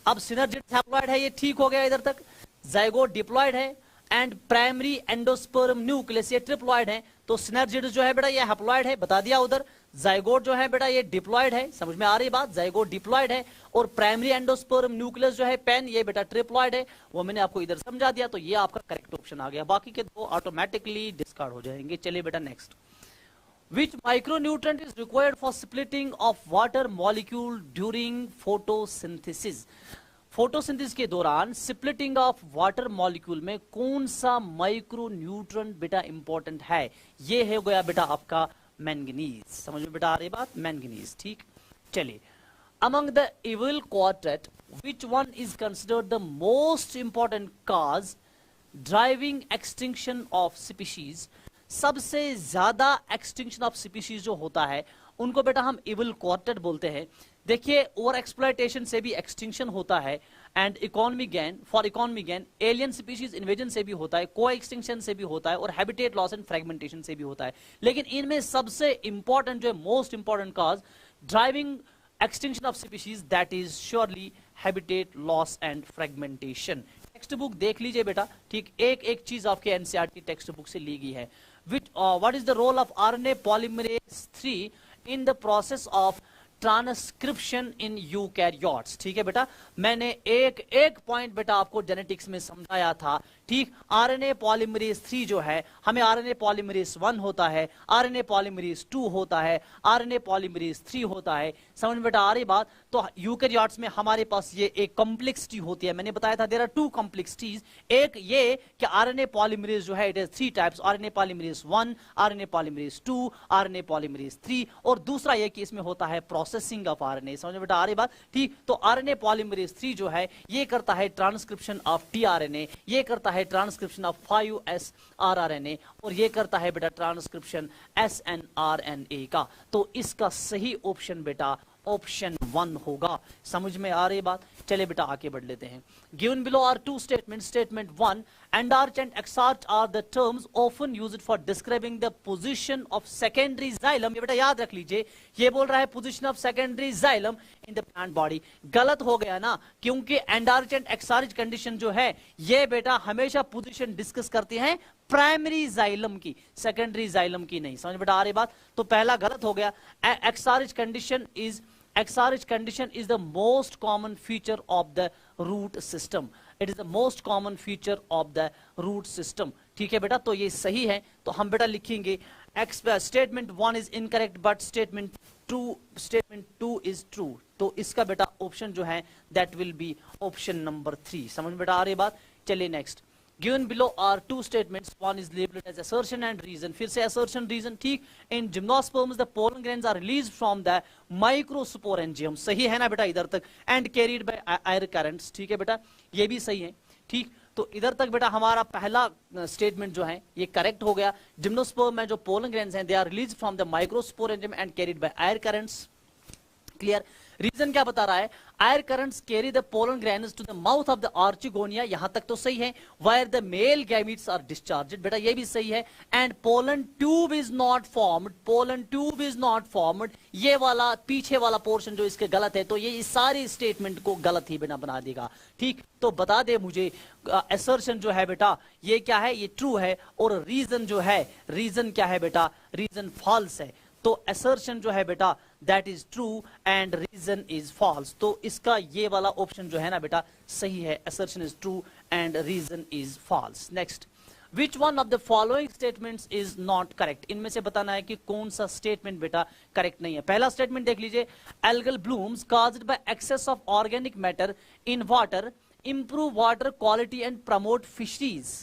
अब सिनर्जिड हैप्लॉइड है, ये ठीक हो गया इधर तक, जाइगोट डिप्लॉइड है, एंड प्राइमरी एंडोस्पर्म न्यूक्लियस ये ट्रिप्लॉइड है, तो सिनर्जिड जो है बेटा ये हैप्लॉइड है, बता दिया उधर। जाइगोट जो है बेटा ये डिप्लॉइड है, समझ में आ रही बात? जाइगोट डिप्लॉइड है, और प्राइमरी एंडोस्पर्म न्यूक्लियस जो है पेन ये बेटा ट्रिप्लॉइड है, वो मैंने आपको इधर समझा दिया, तो ये आपका करेक्ट ऑप्शन आ गया। बाकी के दो ऑटोमेटिकली डिस्कार्ड हो जाएंगे। चलिए बेटा next. Which micronutrient is required for splitting of water molecule during photosynthesis? Photosynthesis के दौरान स्प्लिटिंग ऑफ वाटर मॉलिक्यूल में कौन सा माइक्रो न्यूट्रंट बेटा इंपॉर्टेंट है? ये है गया बेटा आपका मैंगनीज। समझ में बेटा आ रही बात? मैंगनीज। ठीक, चलिए, among the evil quartet which one is considered the most important cause driving extinction of species? सबसे ज्यादा एक्सटिंक्शन ऑफ स्पीशीज जो होता है उनको बेटा हम इवल क्वार्टेट बोलते हैं। देखिए, ओवर एक्सप्लॉयटेशन से भी एक्सटिंक्शन होता है, and economy gain, for economy gain, alien species invasion से भी होता है, को एक्सटिंक्शन से भी होता है, और हैबिटेट लॉस एंड फ्रेगमेंटेशन से भी होता है। लेकिन इनमें सबसे इंपॉर्टेंट जो है, most important cause driving extinction of species, that is surely habitat loss and fragmentation. Text book देख लीजिए बेटा, ठीक, एक एक चीज आपके एनसीईआरटी टेक्स्ट बुक से ली गई है। What is the role of RNA polymerase 3 in the process of transcription in eukaryotes? ठीक है बेटा, मैंने एक एक पॉइंट बेटा आपको जेनेटिक्स में समझाया था। ठीक, आरएनए पॉलीमरेज 3 जो है, हमें आरएनए पॉलीमरेज 1 होता है, आरएनए पॉलीमरेज 2 होता है, आरएनए पॉलीमरेज 3 होता है। समझ में बेटा आ रही बात? तो यूकैरियोट्स में हमारे पास ये एक कॉम्प्लेक्सिटी होती है। मैंने बताया था देयर आर 2 कॉम्प्लेक्सिटीज, एक ये कि आरएनए पॉलीमरेज जो है it is 3 types, RNA polymerase 1, RNA polymerase 2, RNA polymerase 3, और दूसरा ये कि इसमें होता है प्रोसेसिंग ऑफ आरएनए। समझ में बेटा आ रही बात? ठीक, तो आरएनए पॉलीमरेज 3 जो है ये करता है ट्रांसक्रिप्शन ऑफ टीआरएनए, ये करता है ट्रांसक्रिप्शन ऑफ 5S rRNA, और ये करता है बेटा ट्रांसक्रिप्शन SNRNA का। तो इसका सही ऑप्शन बेटा ऑप्शन 1 होगा। समझ में आ रही बात? चले बेटा आगे बढ़ लेते हैं। Given below are two statement. Statement 1, endarch and exarch are the terms often used for describing the position of secondary xylem. ये बेटा याद रख लीजिए, ये बोल रहा है position of secondary xylem in the plant body. गलत हो गया ना, क्योंकि एंडार्च एंड एक्सार्च कंडीशन जो है ये बेटा हमेशा पोजीशन डिस्कस करती है प्राइमरी जाइलम की, सेकेंडरी जाइलम की नहीं। समझ बेटा आ रही बात? तो पहला गलत हो गया। Exarch condition is the most common feature of the root system. It is the most common feature of the root system. ठीक है बेटा, तो ये सही है। तो हम बेटा लिखेंगे statement 1 is incorrect but statement 2 is true. तो इसका बेटा ऑप्शन जो है that will be option number 3. समझ में बेटा आ रही बात? चलिए next. Given below are two statements. One is labeled as assertion and reason. फिर से assertion reason, ठीक। In gymnosperms the pollen grains are released from the microsporangium. सही है ना बेटा इधर तक? And carried by air currents. ठीक है बेटा, ये भी सही है, ठीक। तो इधर तक बेटा हमारा पहला स्टेटमेंट जो है ये करेक्ट हो गया। जिम्नोस्पर्म में जो पोलन ग्रेन्स हैं, they are released from the microsporangium and carried by air currents. Clear? Reason क्या बता रहा है? Air currents carry the pollen grains to the mouth of the archegonia. यहां तक तो सही है। Where the male gametes are discharged, बेटा ये भी सही है। And pollen tube is not formed, pollen tube is not formed, ये वाला पीछे वाला पोर्शन जो इसके गलत है। तो ये सारी स्टेटमेंट को गलत ही बिना बना देगा, ठीक। तो बता दे मुझे असर्शन जो है बेटा ये क्या है? ये ट्रू है। और रीजन जो है, रीजन क्या है बेटा? रीजन फॉल्स है। तो assertion जो है बेटा that is true and reason is false. तो इसका ये वाला ऑप्शन जो है ना बेटा सही है। assertion is true and reason is false. Next, which one of the following statements is not correct? इनमें से बताना है कि कौन सा स्टेटमेंट बेटा करेक्ट नहीं है। पहला स्टेटमेंट देख लीजिए, algal blooms caused by excess of organic matter in water improve water quality and promote fisheries.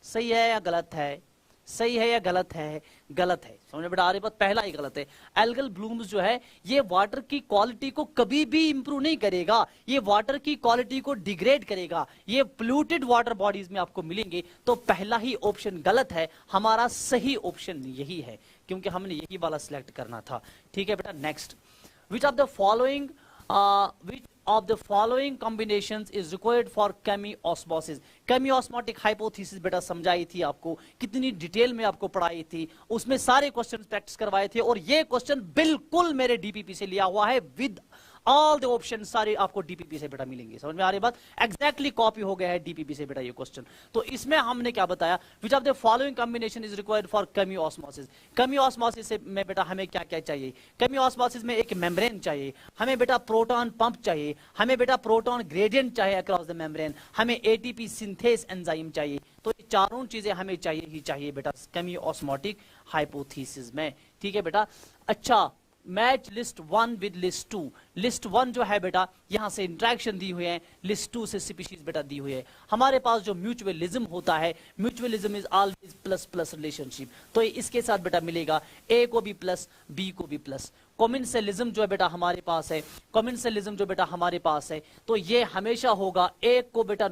सही है या गलत है? सही है या गलत है? गलत है। समझ में बेटा आ रही बात? पहला ही गलत है। एल्गल ब्लूम्स जो है ये वाटर की क्वालिटी को कभी भी इंप्रूव नहीं करेगा, ये वाटर की क्वालिटी को डिग्रेड करेगा। ये पोल्यूटेड वाटर बॉडीज में आपको मिलेंगे। तो पहला ही ऑप्शन गलत है। हमारा सही ऑप्शन यही है, क्योंकि हमने यही वाला सिलेक्ट करना था। ठीक है बेटा, next. Which of the following combinations is required for chemiosmosis? Chemiosmotic hypothesis बेटा समझाई थी आपको, कितनी डिटेल में आपको पढ़ाई थी, उसमें सारे क्वेश्चन प्रैक्टिस करवाए थे। और ये क्वेश्चन बिल्कुल मेरे डीपीपी से लिया हुआ है, विद ऑल द ऑप्शन सारे आपको डीपीपी से बेटा मिलेंगे। समझ में आ रही बात? एग्जैक्टली कॉपी हो गया है डीपीपी से बेटा ये क्वेश्चन। तो इसमें हमने क्या बताया? Which of the following combination is required for chemiosmosis? Chemiosmosis में बेटा हमें क्या क्या चाहिए? केमिओस्मोसिस में एक मेम्ब्रेन चाहिए, हमें बेटा प्रोटॉन पंप चाहिए, हमें बेटा प्रोटॉन ग्रेडियंट चाहिए अक्रॉस द मेम्ब्रेन, हमें एटीपी सिंथेस एंजाइम चाहिए। तो ये चारों चीजें हमें चाहिए ही चाहिए बेटा केमिओस्मोटिक हाइपोथेसिस में। ठीक है बेटा। अच्छा, match list 1 with list 2। List 1 जो है बेटा यहां से इंट्रैक्शन दी हुई है, लिस्ट 2 से स्पीशीज बेटा दी हुई है। हमारे पास जो म्यूचुअलिज्म होता है, mutualism is always plus plus relationship. तो इसके साथ बेटा मिलेगा ए को भी प्लस, बी को भी प्लस। कॉमेंसलिज्म जो है बेटा हमारे पास है, कॉमेंसलिज्म जो बेटा हमारे पास है, तो ये हमेशा होगा एक को बेटा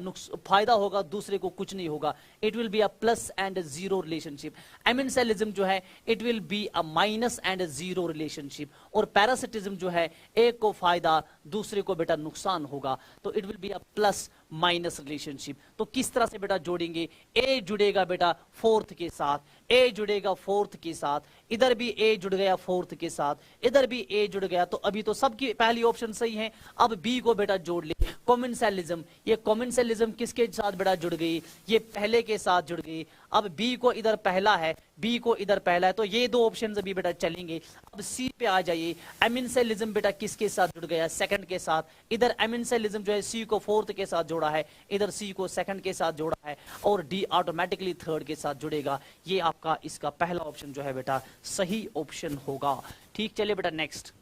फायदा होगा, दूसरे को कुछ नहीं होगा। It will be a plus and zero relationship. Amensalism जो है it will be a minus and zero relationship. और पैरासिटिज्म जो है एक को फायदा, दूसरे को बेटा नुकसान होगा। तो it will be a plus minus relationship. तो किस तरह से बेटा जोड़ेंगे? ए जुड़ेगा बेटा फोर्थ के साथ, ए जुड़ेगा फोर्थ के साथ, इधर भी ए जुड़ गया फोर्थ के साथ, इधर भी ए जुड़ गया। तो अभी तो सबकी पहली ऑप्शन सही है। अब बी को बेटा जोड़ ले। कॉमेंसलिज्म, ये कॉमेंसलिज्म किसके साथ बेटा जुड़ गई? ये पहले के साथ जुड़ गई। अब बी को इधर पहला है, बी को इधर पहला है, तो ये दो ऑप्शन अभी बेटा चलेंगे। अब सी पे आ जाइए। एमेंसलिज्म बेटा किसके साथ जुड़ गया? सेकंड के साथ। इधर एमेंसलिज्म जो है सी को फोर्थ के साथ जोड़ा है, इधर सी को सेकंड के साथ जोड़ा है, और डी ऑटोमेटिकली थर्ड के साथ जुड़ेगा। ये आपका इसका पहला ऑप्शन जो है बेटा सही ऑप्शन होगा। ठीक, चलिए बेटा नेक्स्ट।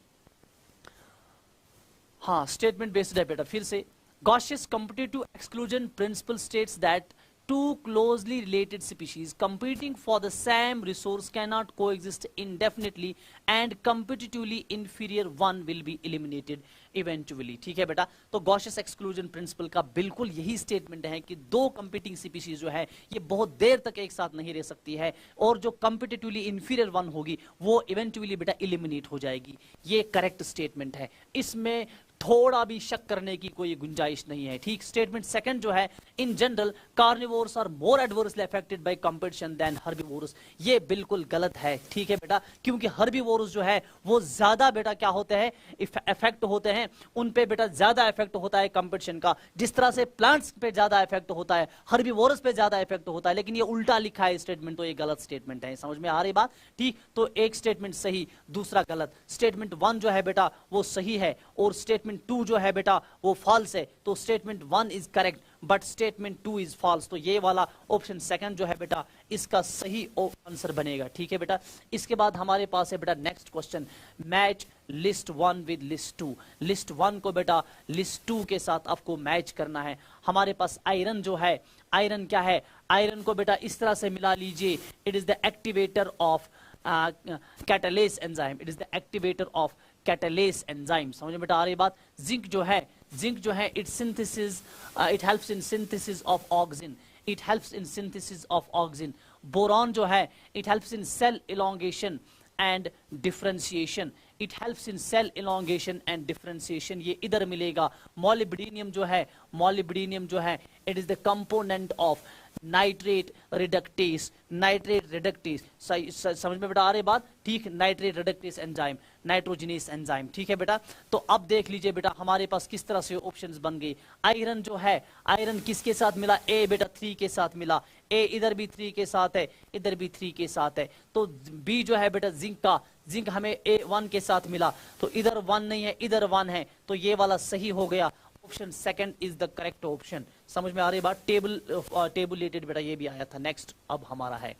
हाँ, स्टेटमेंट बेस्ड है बेटा। फिर से Gaussian competitive exclusion principle states that two closely related species competing for the same resource cannot coexist indefinitely and competitively inferior one will be eliminated eventually. ठीक है बेटा, तो गॉसियस एक्सक्लूजन प्रिंसिपल का बिल्कुल यही स्टेटमेंट है कि दो कंपीटिंग स्पीशीज जो है ये बहुत देर तक एक साथ नहीं रह सकती है और जो कंपेटिटिवली इंफीरियर वन होगी वो इवेंचुअली बेटा इलिमिनेट हो जाएगी। ये करेक्ट स्टेटमेंट है, इसमें थोड़ा भी शक करने की कोई गुंजाइश नहीं है। ठीक, स्टेटमेंट सेकंड जो है, in general carnivores are more adversely affected by competition than herbivores, ये बिल्कुल गलत है। ठीक है बेटा, क्योंकि हर्बीवोर्स जो है वो ज्यादा बेटा क्या होते हैं, इफेक्ट होते हैं, उन पे बेटा ज्यादा इफेक्ट होता है कंपटीशन का। जिस तरह से प्लांट्स पे ज्यादा इफेक्ट होता है, हर्बीवोर्स पे ज्यादा इफेक्ट होता है, लेकिन ये उल्टा लिखा है स्टेटमेंट, तो ये गलत स्टेटमेंट है। समझ में आ रही बात? ठीक, तो एक स्टेटमेंट सही, दूसरा गलत। स्टेटमेंट वन जो है बेटा वो सही है और स्टेटमेंट टू जो है बेटा वो फॉल्स है। तो statement one is correct but statement two is false. तो ये वाला ऑप्शन सेकंड जो है बेटा इसका सही आंसर बनेगा। ठीक है बेटा, इसके बाद हमारे पास है बेटा next question, match list one with list two. List one को बेटा लिस्ट टू के साथ आपको मैच करना है। हमारे पास आयरन जो है, आयरन क्या है, आयरन को बेटा इस तरह से मिला लीजिए, it is the activator of catalase enzyme, it is the activator of catalase enzyme. समझ में बेटा आ रही बात? जिंक जो है, जिंक जो है it synthesis, it helps in synthesis of oxygen, it helps in synthesis of oxygen. Boron जो है it helps in cell elongation and differentiation, it helps in cell elongation and differentiation, ये इधर मिलेगा। मॉलिब्डेनियम जो है, मॉलिब्डेनियम जो है it is the component of nitrate reductase, nitrate reductase. समझ में बेटा आ रही बात? ठीक, nitrate reductase enzyme, nitrogenase enzyme. ठीक है बेटा, तो अब देख लीजिए बेटा हमारे पास किस तरह से ऑप्शंस बन गए। आयरन जो है, आयरन किसके साथ मिला, ए बेटा 3 के साथ मिला, ए इधर भी 3 के साथ है, इधर भी 3 के साथ है। तो बी जो है बेटा जिंक का, जिंक हमें ए 1 के साथ मिला, तो इधर 1 नहीं है इधर 1 है, तो ये वाला सही हो गया। Option second is the correct option. समझ में आ रही बात? टेबुलेटेड बेटा ये भी आया था। नेक्स्ट अब हमारा है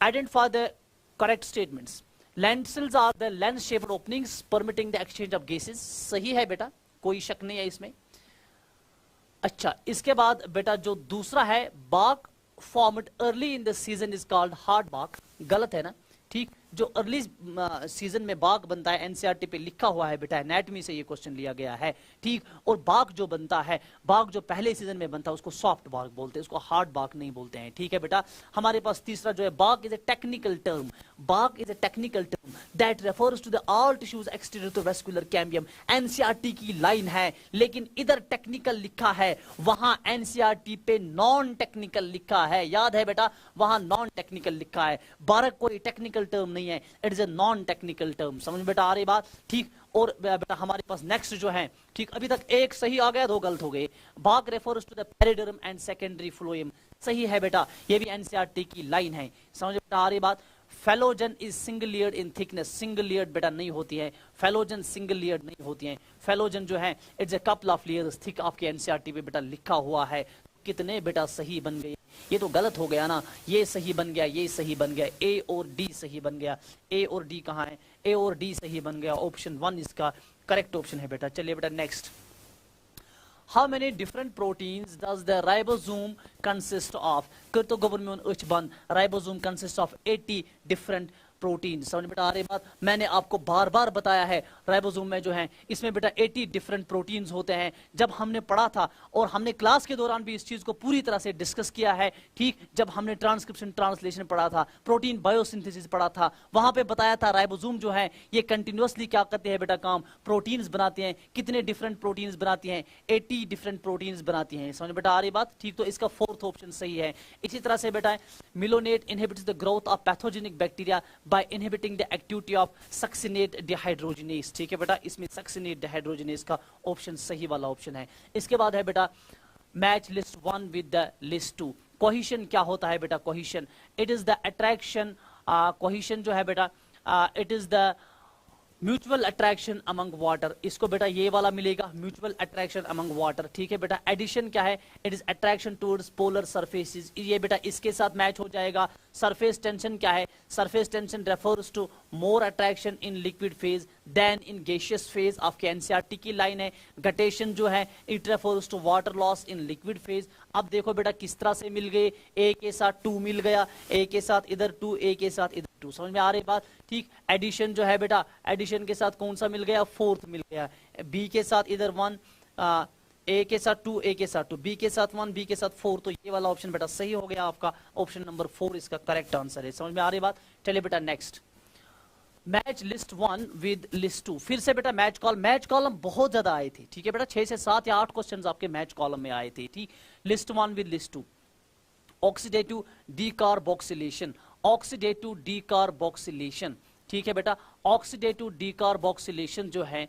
identify the correct statements. Lenticels are the lens shaped openings permitting the exchange of gases, सही है बेटा, कोई शक नहीं है इसमें। अच्छा, इसके बाद बेटा जो दूसरा है, bark formed early in the season is called hard bark, गलत है ना? ठीक, जो अर्ली सीजन में बाग बनता है, एनसीईआरटी पे लिखा हुआ है बेटा, एनाटॉमी से ये क्वेश्चन लिया गया है। ठीक, और बाग जो बनता है, बाग जो पहले सीजन में बनता है उसको सॉफ्ट बाग बोलते हैं, उसको हार्ड बाग नहीं बोलते हैं। ठीक है बेटा, हमारे पास तीसरा जो है, bark is a technical term, bark is a technical term that refers to the all tissues exterior to vascular cambium. NCERT की लाइन है, लेकिन इधर टेक्निकल लिखा है, वहां एनसीईआरटी पे नॉन टेक्निकल लिखा है। याद है बेटा, वहां नॉन टेक्निकल लिखा है, बारक कोई टेक्निकल टर्म नहीं है, it is a non technical term. समझ में बेटा आ रही बात? ठीक, और बेटा हमारे पास नेक्स्ट जो है, ठीक, अभी तक एक सही आ गया, 2 गलत हो गए। Bark refers to the periderm and secondary phloem, सही है बेटा, ये भी एनसीईआरटी की लाइन है। समझ में बेटा आ रही बात? Phellogen is single layered in thickness, single layered बेटा नहीं होती है, फेलोजन सिंगल लेयर्ड नहीं होती है। फेलोजन जो है it's a couple of layers thick, आपके एनसीईआरटी पे बेटा लिखा हुआ है। कितने बेटा सही बन गए? ये तो गलत हो गया ना, ये सही बन गया, ये सही बन गया, ए और डी सही बन गया। ए और डी कहाँ है? ए और डी सही बन गया, ऑप्शन 1 इसका करेक्ट ऑप्शन है बेटा। चलिए बेटा next, how many different proteins does the ribosome consist of? कर तो गवर्नमेंट उच बंद, ribosome consist of 80 different protein. समझ बेटा आ रही बात? मैंने आपको बार बार बताया है, राइबोसोम में जो है इसमें बेटा 80 डिफरेंट प्रोटीन्स होते हैं। जब हमने पढ़ा था और हमने क्लास के दौरान भी इस चीज को पूरी तरह से डिस्कस किया है। ठीक, जब हमने ट्रांसक्रिप्शन ट्रांसलेशन पढ़ा था, प्रोटीन बायोसिंथेसिस पढ़ा था, वहां पे बताया था राइबोसोम जो है ये कंटिन्यूअसली क्या करते हैं बेटा, काम प्रोटीन्स बनाते हैं। कितने डिफरेंट प्रोटीन्स बनाती हैं? 80 डिफरेंट प्रोटीन्स बनाती हैं। समझ बेटा आ रही बात? ठीक, तो इसका 4th ऑप्शन सही है। इसी तरह से बेटा मिलोनेट inhibits the growth of pathogenic bacteria by inhibiting the activity of succinate dehydrogenase। ठीक है बेटा, इसमें succinate dehydrogenase का ऑप्शन सही वाला ऑप्शन है। इसके बाद है बेटा match list 1 with the list 2। Cohesion क्या होता है बेटा? Cohesion it is the attraction, cohesion जो है बेटा it is the mutual attraction among water, इसको बेटा ये वाला मिलेगा, म्यूचुअल अट्रैक्शन अमंग वाटर, ठीक है बेटा। एडिशन क्या है, it is attraction towards polar surfaces, ये बेटा इसके साथ मैच हो जाएगा। सरफेस टेंशन क्या है, surface tension refers to more attraction in liquid phase than in gaseous phase, आपके एनसीईआरटी की लाइन है। गटेशन जो है it refers to water loss in liquid phase. अब देखो बेटा किस तरह से मिल गए, ए के साथ 2 मिल गया, ए के साथ इधर 2, ए के साथ इधर 2, समझ में आ रही बात, ठीक। एडिशन जो है बेटा, एडिशन के साथ कौन सा मिल गया, फोर्थ मिल गया। बी के साथ इधर 1, ए के साथ 2, ए के साथ 2, बी के साथ 1, बी के साथ 4, तो ये वाला ऑप्शन बेटा सही हो गया आपका, ऑप्शन नंबर 4 इसका करेक्ट आंसर है। समझ में आ रही बात। चलिए बेटा next, match list 1 with list 2। फिर से बेटा मैच कॉलम, मैच कॉलम बहुत ज्यादा आए थे, ठीक है बेटा, 6 से 7 या 8 क्वेश्चंस आपके मैच कॉलम में आए थे, ठीक। List 1 with list 2, oxidative decarboxylation, oxidative decarboxylation, ठीक है बेटा। ऑक्सीडेटिव डीकार्बोक्सिलेशन जो है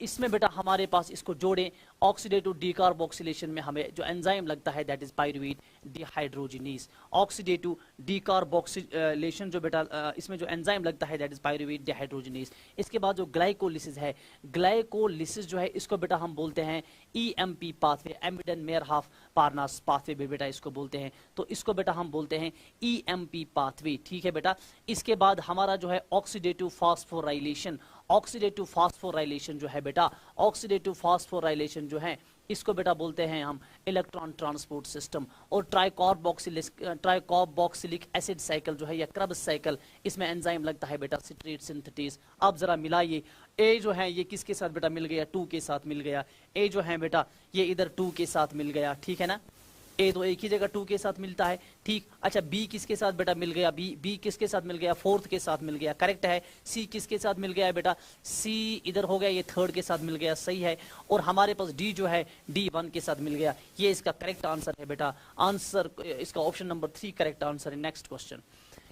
इसमें बेटा हमारे पास इसको जोड़ें, ऑक्सीडेटिव डीकार्बोक्सिलेशन में हमें जो एंजाइम लगता है that is pyruvate dehydrogenase. Oxidative decarboxylation जो बेटा इसमें जो एंजाइम लगता है दैट इज पायरुवेट डिहाइड्रोजिनेज। इसके बाद जो ग्लाइकोलिसिस है, ग्लाइकोलिसिस जो है इसको बेटा हम बोलते हैं ईएमपी पाथवे, एमिडन मेयरहाफ पार्नास पाथवे भी बेटा इसको बोलते हैं, तो इसको बेटा हम बोलते हैं ईएमपी पाथवे, ठीक है बेटा। इसके बाद हमारा जो है ऑक्सीडेटिव फास्फोराइलेशन, ऑक्सीडेटिव फास्फोराइलेशन जो है बेटा, ऑक्सीडेटिव फास्फोराइलेशन जो है इसको बेटा बोलते हैं हम इलेक्ट्रॉन ट्रांसपोर्ट सिस्टम। और ट्राइकार्बोक्सिलिक एसिड साइकिल जो है या क्रब्स साइकिल, इसमें एंजाइम लगता है बेटा सिट्रेट सिंथेटेज। अब जरा मिलाइए, ए जो है ये किसके साथ बेटा मिल गया, 2 के साथ मिल गया, ए जो है बेटा ये इधर 2 के साथ मिल गया, ठीक है ना, ए तो एक ही जगह 2 के साथ मिलता है, ठीक। अच्छा बी किसके साथ बेटा मिल गया, बी किसके साथ मिल गया, 4th के साथ मिल गया, करेक्ट है। सी किसके साथ मिल गया है बेटा, सी इधर हो गया, ये 3rd के साथ मिल गया, सही है। और हमारे पास डी जो है डी 1 के साथ मिल गया, ये इसका करेक्ट आंसर है बेटा। आंसर इसका ऑप्शन नंबर 3 करेक्ट आंसर है। Next question,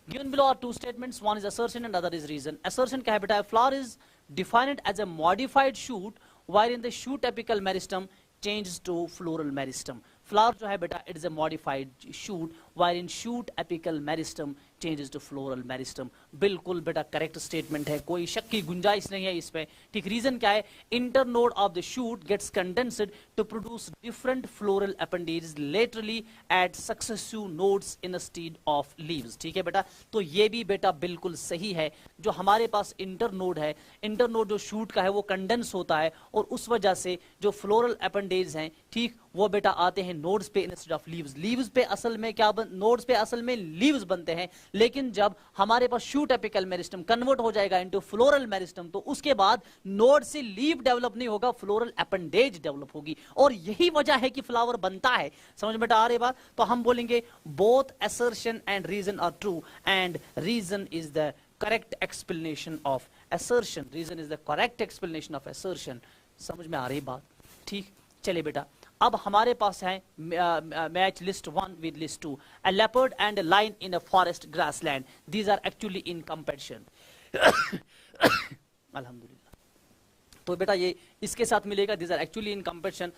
given below are two statements, one is assertion and other is reason. Assertion क्या है बेटा, flower is defined as a modified shoot wherein the shoot apical meristem changes to floral meristem. Flower जो है बेटा it is a modified shoot wherein shoot apical meristem changes to floral meristem. बिल्कुल बेटा करेक्ट स्टेटमेंट है, कोई शक की गुंजाइश नहीं है इसमें, ठीक। रीजन क्या है, internode of the shoot gets condensed to produce different floral appendages laterally at successive nodes instead of leaves, ठीक है बेटा। तो ये भी बेटा बिल्कुल सही है, जो हमारे पास इंटरनोड है, इंटरनोड जो शूट का है वो कंडेंस होता है और उस वजह से जो फ्लोरल एपेंडेज हैं, ठीक, वो बेटा आते हैं नोड्स पे इंस्टेड ऑफ लीव्स। लीव्स पे असल में क्या नोड्स पे असल में लीव्स बनते हैं, लेकिन जब हमारे पास शूट एपिकल मेरिस्टम कन्वर्ट हो जाएगा इनटू फ्लोरल मेरिस्टम, तो उसके बाद नोड से लीव डेवलप नहीं होगा, फ्लोरल एपेंडेज डेवलप होगी, और यही वजह है कि फ्लावर बनता है। समझ में आ रही बात। तो हम बोलेंगे both assertion and reason are true and reason is the correct explanation of assertion, reason is the correct explanation of assertion. समझ में आ रही बात, ठीक। चलिए बेटा अब हमारे पास है match list 1 with list 2, a leopard and a lion in a forest grassland, these are actually in competition. अल्हम्दुलिल्लाह, तो बेटा ये इसके साथ मिलेगा, these are actually in competition.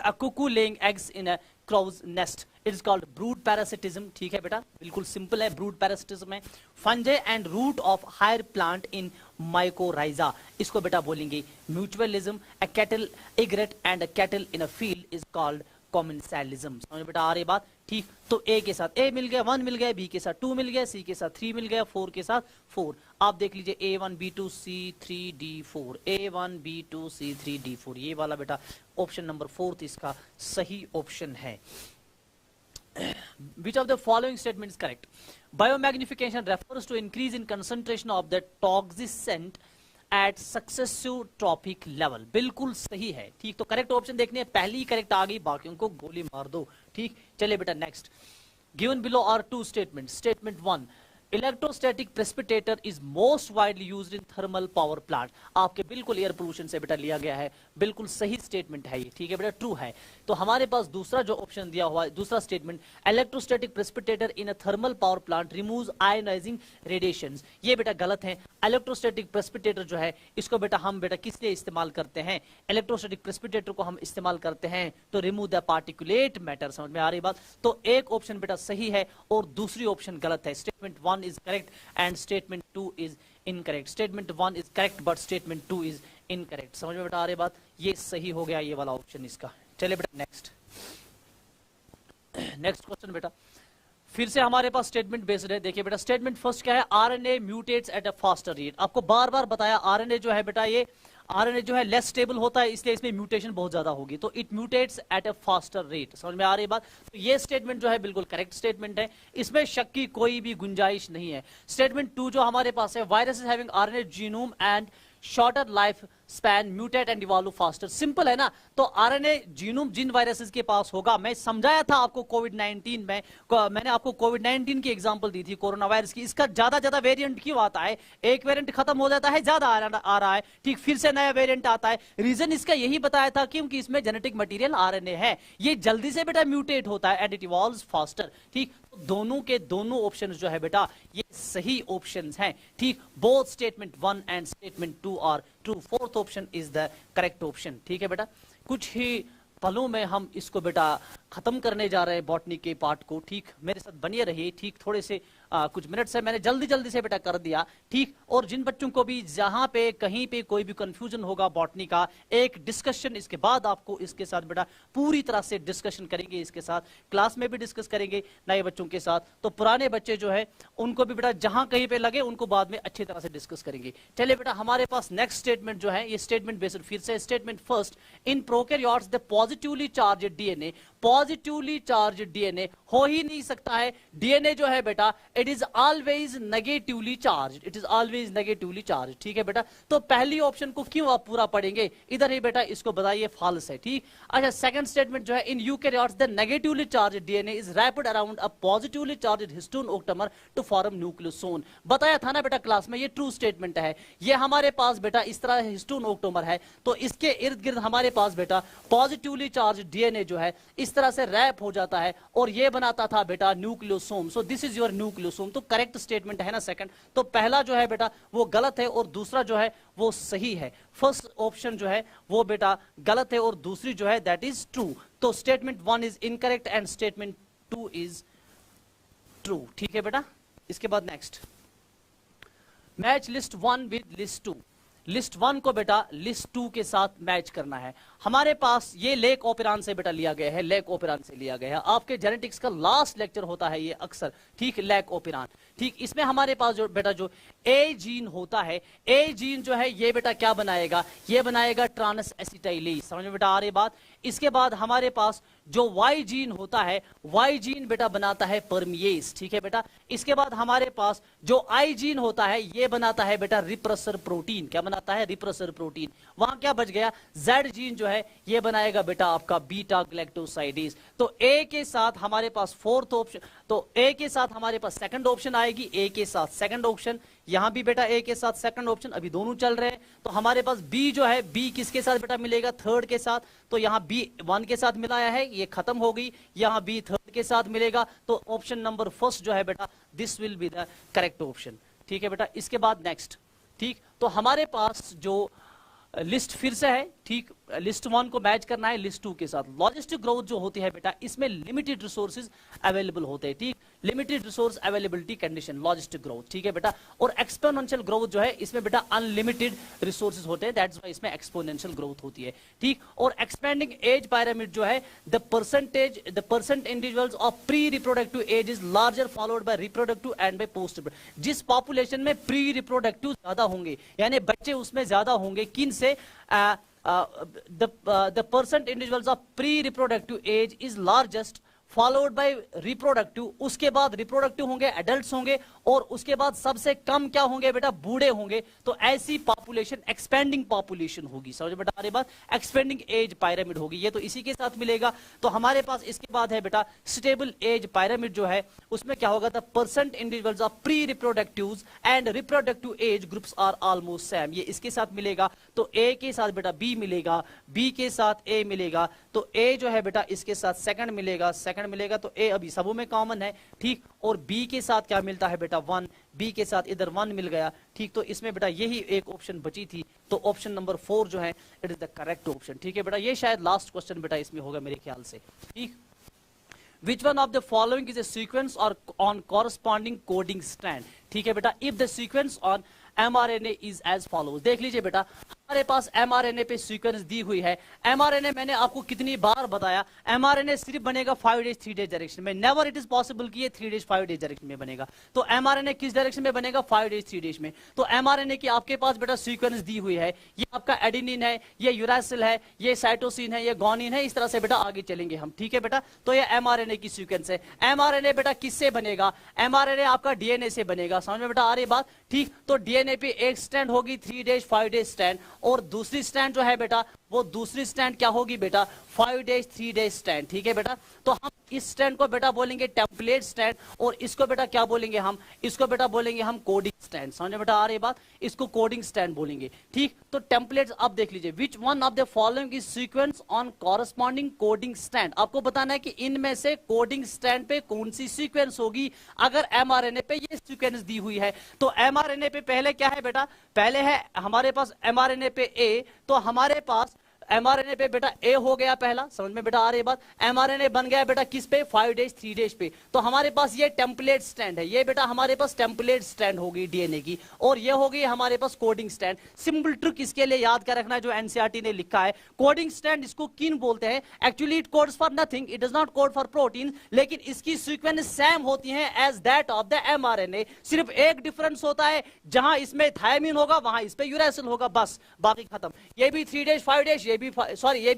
A cuckoo laying eggs in a crow's nest, it is called brood parasitism, ठीक है बेटा, बिल्कुल सिंपल है, brood parasitism है। Fungi and root of higher plant in mycorrhiza, इसको बेटा बोलेंगे mutualism। A cattle egret and a cattle in a field is called commensalism। समझ बेटा आ रही बात, ठीक। तो ए के साथ ए मिल गया, 1 मिल गया, बी के साथ 2 मिल गया, सी के साथ 3 मिल गया, 4 के साथ 4। आप देख लीजिए A1 B2 C3 D4, A1 B2 C3 D4, ये वाला बेटा ऑप्शन नंबर 4 इसका सही ऑप्शन है। Which of the following statement is correct? Biomagnification refers to increase in concentration of the toxicant at successive trophic level, बिल्कुल सही है, ठीक। तो करेक्ट ऑप्शन देखने पहली करेक्ट आ गई, बाकियों को गोली मार दो, ठीक। चलिए बेटा next, given below are two statements. Statement 1, electrostatic precipitator is most widely used in thermal power plant, आपके बिल्कुल एयर पोल्यूशन से बेटा लिया गया है, बिल्कुल सही स्टेटमेंट है ये, ठीक है बेटा, ट्रू है। तो हमारे पास दूसरा जो ऑप्शन दिया हुआ है, दूसरा statement, electrostatic precipitator in a thermal power plant removes ionizing radiations, ये बेटा गलत है। इलेक्ट्रोस्टैटिक प्रेसिपिटेटर जो है इसको बेटा हम बेटा किस लिए इस्तेमाल करते हैं, इलेक्ट्रोस्टैटिक प्रेसिपिटेटर को हम इस्तेमाल करते हैं तो रिमूव द पार्टिकुलेट मैटर। समझ में आ रही बात। तो एक ऑप्शन बेटा सही है और दूसरी ऑप्शन गलत है। Statement 1 is correct and statement 2 is incorrect. Statement 1 is correct but statement 2 is incorrect. समझ में बेटा आ रही बात? ये सही हो गया ये वाला ऑप्शन इसका। चलिए बेटा नेक्स्ट क्वेश्चन बेटा, फिर से हमारे पास स्टेटमेंट बेस्ड है। देखिए बेटा स्टेटमेंट फर्स्ट क्या है, RNA mutates at a faster rate. आपको बार बार बताया आरएनए जो है बेटा, ये आरएनए जो है लेस स्टेबल होता है, इसलिए इसमें म्यूटेशन बहुत ज्यादा होगी, तो it mutates at a faster rate. समझ में आ रही बात? तो ये स्टेटमेंट जो है बिल्कुल करेक्ट स्टेटमेंट है, इसमें शक की कोई भी गुंजाइश नहीं है। स्टेटमेंट 2 जो हमारे पास है, virus is having RNA genome and shorter life span mutate and evolve faster. Simple है ना, तो आरएनए जीनोम जिन वायरसेस के पास होगा, मैं समझाया था आपको कोविड-19 में, मैंने आपको कोविड-19 की एग्जांपल दी थी कोरोना वायरस की। इसका ज्यादा वेरिएंट क्यों आता है? एक वेरिएंट खत्म हो जाता है, ज्यादा आ रहा है, ठीक, फिर से नया वेरिएंट आता है। रीजन इसका यही बताया था क्योंकि इसमें जेनेटिक मटेरियल आरएनए है, ये जल्दी से बेटा म्यूटेट होता है एंड इट इवॉल्व्स फास्टर। ठीक, दोनों के दोनों ऑप्शंस जो है बेटा ये सही ऑप्शंस हैं। ठीक, both statement 1 and statement 2 are true. Fourth option is the correct option. ठीक है बेटा, कुछ ही पलों में हम इसको बेटा खत्म करने जा रहे हैं बॉटनी के पार्ट को। ठीक, मेरे साथ बनिए रहिए। ठीक, थोड़े से कुछ मिनट से मैंने जल्दी से बेटा कर दिया। ठीक, और जिन बच्चों को भी जहां पे कहीं पे कोई भी कंफ्यूजन होगा बॉटनी का, एक डिस्कशन इसके बाद आपको इसके साथ बेटा पूरी तरह से डिस्कशन करेंगे, इसके साथ क्लास में भी डिस्कस करेंगे नए बच्चों के साथ। तो पुराने बच्चे जो है उनको भी बेटा जहां कहीं पे लगे उनको बाद में अच्छी तरह से डिस्कस करेंगे। चलिए बेटा हमारे पास नेक्स्ट स्टेटमेंट जो है, ये स्टेटमेंट बेस्ड फिर से statement first, in prokaryotes the positively charged DNA, positively charged DNA हो ही नहीं सकता है। डीएनए जो है बेटा it is always negatively charge, it is always negatively charge. ठीक है बेटा, तो पहली ऑप्शन को क्यों आप पूरा पढ़ेंगे, इधर ही बेटा इसको बताइए फॉल्स है। ठीक, अच्छा सेकंड स्टेटमेंट जो है, in eukaryotes the negatively charged DNA is wrapped around a positively charged histone octamer to form nucleosome. बताया था ना बेटा क्लास में, ये ट्रू स्टेटमेंट है। ये हमारे पास बेटा इस तरह हिस्टोन ओक्टोमर है, तो इसके इर्द गिर्द हमारे पास बेटा पॉजिटिवली चार्ज्ड डीएनए जो है इस तरह से रैप हो जाता है और ये बनाता था बेटा nucleosome. So this is your nucleosome. तो करेक्ट स्टेटमेंट है ना सेकंड। तो पहला जो है बेटा वो गलत है और दूसरा जो है वो सही है। फर्स्ट ऑप्शन जो है वो बेटा गलत है और दूसरी जो है दैट इज ट्रू। तो statement 1 is incorrect and statement 2 is true. ठीक है बेटा, इसके बाद next, match list 1 with list 2। List 1 को बेटा लिस्ट 2 के साथ मैच करना है। हमारे पास ये लेक ओपेरान से बेटा लिया गया है, लेक ओपेरान से लिया गया है। आपके जेनेटिक्स का लास्ट लेक्चर होता है ये अक्सर। ठीक, लेक ओपेरान। ठीक, इसमें हमारे पास जो बेटा जो ए जीन होता है, ए जीन जो है ये बेटा क्या बनाएगा, ये बनाएगा ट्रांस एसिटाइलेज। समझ में बेटा आ रही बात? इसके बाद हमारे पास जो वाई जीन होता है, वाई जीन बेटा बनाता है परमिएज। ठीक है बेटा, इसके बाद हमारे पास जो आई जीन होता है ये बनाता है बेटा रिप्रेसर प्रोटीन। क्या बनाता है? Repressor protein. वहां क्या बच गया? जेड जीन जो है ये बनाएगा बेटा आपका बीटा ग्लैक्टोसाइडेज। तो ए के साथ हमारे पास फोर्थ ऑप्शन, तो ए के साथ हमारे पास सेकंड ऑप्शन आएगी, ए के साथ सेकंड ऑप्शन, यहां भी बेटा ए के साथ सेकंड ऑप्शन, अभी दोनों चल रहे हैं। तो हमारे पास बी जो है, बी किसके साथ बेटा मिलेगा? थर्ड के साथ। तो यहां बी 1 के साथ मिलाया है, ये खत्म हो गई, यहां बी थर्ड के साथ मिलेगा। तो ऑप्शन नंबर फर्स्ट जो है बेटा this will be the correct option. ठीक है बेटा, इसके बाद नेक्स्ट। ठीक, तो हमारे पास जो लिस्ट फिर से है। ठीक, लिस्ट 1 को मैच करना है लिस्ट 2 के साथ। लॉजिस्टिक ग्रोथ जो होती है बेटा इसमें लिमिटेड रिसोर्सेज अवेलेबल होते हैं। ठीक, limited resource availability condition logistic growth. ठीक है बेटा, और एक्सपोनेंशियल ग्रोथ जो है इसमें बेटा अनलिमिटेड रिसोर्सेज होते हैं, दैट्स व्हाई इसमें एक्सपोनेंशियल ग्रोथ होती है। ठीक, और एक्सपेंडिंग एज पिरामिड जो है, the percent individuals of pre reproductive age is larger followed by reproductive and by post. जिस पॉपुलेशन में प्री रिप्रोडक्टिव ज्यादा होंगे, यानी बच्चे उसमें ज्यादा होंगे, किन से? the percent individuals of pre-reproductive age is largest followed by reproductive. उसके बाद रिप्रोडक्टिव होंगे, एडल्ट्स होंगे, और उसके बाद सबसे कम क्या होंगे बेटा? बूढ़े होंगे। तो ऐसी पॉपुलेशन एक्सपेंडिंग पॉपुलेशन होगी। समझ बेटा आ रही बात? एक्सपेंडिंग एज पिरामिड होगी, ये तो इसी के साथ मिलेगा। तो हमारे पास इसके बाद है बेटा स्टेबल एज पिरामिड जो है, उसमें क्या होगा? The percent individuals of pre reproductive and reproductive age groups are almost same, ये इसके साथ मिलेगा। तो ए के साथ बेटा बी मिलेगा, बी के साथ ए मिलेगा, तो ए जो है बेटा इसके साथ सेकंड मिलेगा, सेकंड मिलेगा, तो ए अभी सबों में कॉमन है। ठीक, और बी के साथ क्या मिलता है बेटा? 1, बी के साथ इधर 1 मिल गया। ठीक, तो इसमें बेटा यही एक ऑप्शन बची थी, तो ऑप्शन नंबर 4 जो है it is the correct option. ठीक है बेटा, ये शायद लास्ट क्वेश्चन बेटा इसमें होगा मेरे ख्याल से। ठीक, which one of the following is a sequence और ऑन कॉरस्पॉन्डिंग कोडिंग स्ट्रैंड। ठीक है बेटा, if the sequence on mRNA is as follows. देख लीजिए बेटा, हमारे पास mRNA पे सीक्वेंस दी हुई है। mRNA मैंने आपको कितनी बार बताया, mRNA सिर्फ बनेगा 5 डेज 3 डेज डायरेक्शन में, नेवर इट इज पॉसिबल कि ये 3 डेज 5 डेज डायरेक्शन में बनेगा। तो mRNA किस डायरेक्शन में बनेगा, 5 डेज 3 डेज में। तो mRNA की आपके पास बेटा सीक्वेंस दी हुई है, ये आपका एडेनिन है, ये यूरासिल है, ये साइटोसिन है, ये गोनिन है, इस तरह से बेटा आगे चलेंगे हम। ठीक है बेटा, तो ये mRNA की सीक्वेंस है। mRNA बेटा किससे बनेगा, mRNA आपका डीएनए से बनेगा। समझ में बेटा आ रही बात? ठीक, तो डीएनए पे एक स्ट्रैंड होगी 3 डेज 5 डेज स्ट्रैंड, और दूसरी स्ट्रैंड जो है बेटा वो दूसरी स्ट्रैंड क्या होगी बेटा, 5 डेज 3 डेज स्ट्रैंड। ठीक है बेटा, तो हम इस स्ट्रैंड को बेटा बोलेंगे टेम्पलेट स्ट्रैंड, और इसको बेटा क्या बोलेंगे हम, इसको बेटा बोलेंगे हम कोडिंग स्ट्रैंड। समझ में बेटा आ रही बात, इसको कोडिंग स्ट्रैंड बोलेंगे। ठीक, तो टेम्पलेट्स अब देख लीजिए, विच one of the following is sequence on corresponding coding strand. आपको बताना है कि इनमें से कोडिंग स्ट्रैंड पे कौन सी सीक्वेंस होगी। अगर mRNA पे ये सीक्वेंस दी हुई है तो mRNA पे पहले क्या है बेटा, पहले है हमारे पास mRNA पे A, तो हमारे पास mRNA पे बेटा A हो गया पहला। समझ में बेटा आ रही बात, mRNA बन गया बेटा किस पे, 5 डेज 3 डेज पे। तो हमारे पास ये टेम्पलेट स्ट्रैंड है, ये बेटा हमारे पास टेम्पलेट स्ट्रैंड होगी डीएनए की, और ये होगी हमारे पास कोडिंग स्ट्रैंड। सिंपल ट्रिक इसके लिए याद कर रखना जो एनसीईआरटी ने लिखा है, कोडिंग स्ट्रैंड इसको किन बोलते हैं, actually it codes for nothing, it does not code for protein, लेकिन इसकी सीक्वेंस सेम होती है as that of the mRNA। सिर्फ एक डिफरेंस होता है, जहां इसमें थायमिन होगा वहां इस पे यूरासिल होगा, बस बाकी खत्म। ये भी 3 डेज 5 डेज, ये भी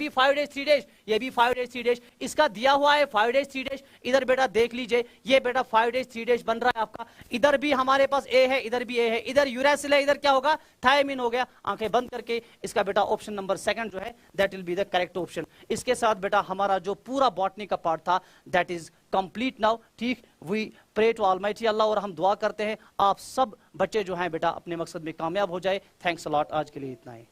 5 डेज 3 डेज, ये भी 5 डेज 3 डेज, इसका दिया हुआ है 5 डेज 3 डेज। इधर बेटा देख लीजिए, ये बेटा 5 डेज 3 डेज बन रहा है आपका। इधर भी हमारे पास ए है, इधर भी ए है, इधर यूरासिल है, इधर क्या होगा, थायमिन हो गया। आंखें बंद करके इसका बेटा ऑप्शन नंबर 2 जो है that will be the correct option. इसके साथ बेटा हमारा जो पूरा बॉटनी का पार्ट था दैट इज कंप्लीट नाउ। ठीक, वी प्रे टू ऑलमाइटी अल्लाह, और हम दुआ करते हैं आप सब बच्चे जो हैं बेटा अपने मकसद में कामयाब हो जाए। थैंक्स अ लॉट, आज के लिए इतना ही।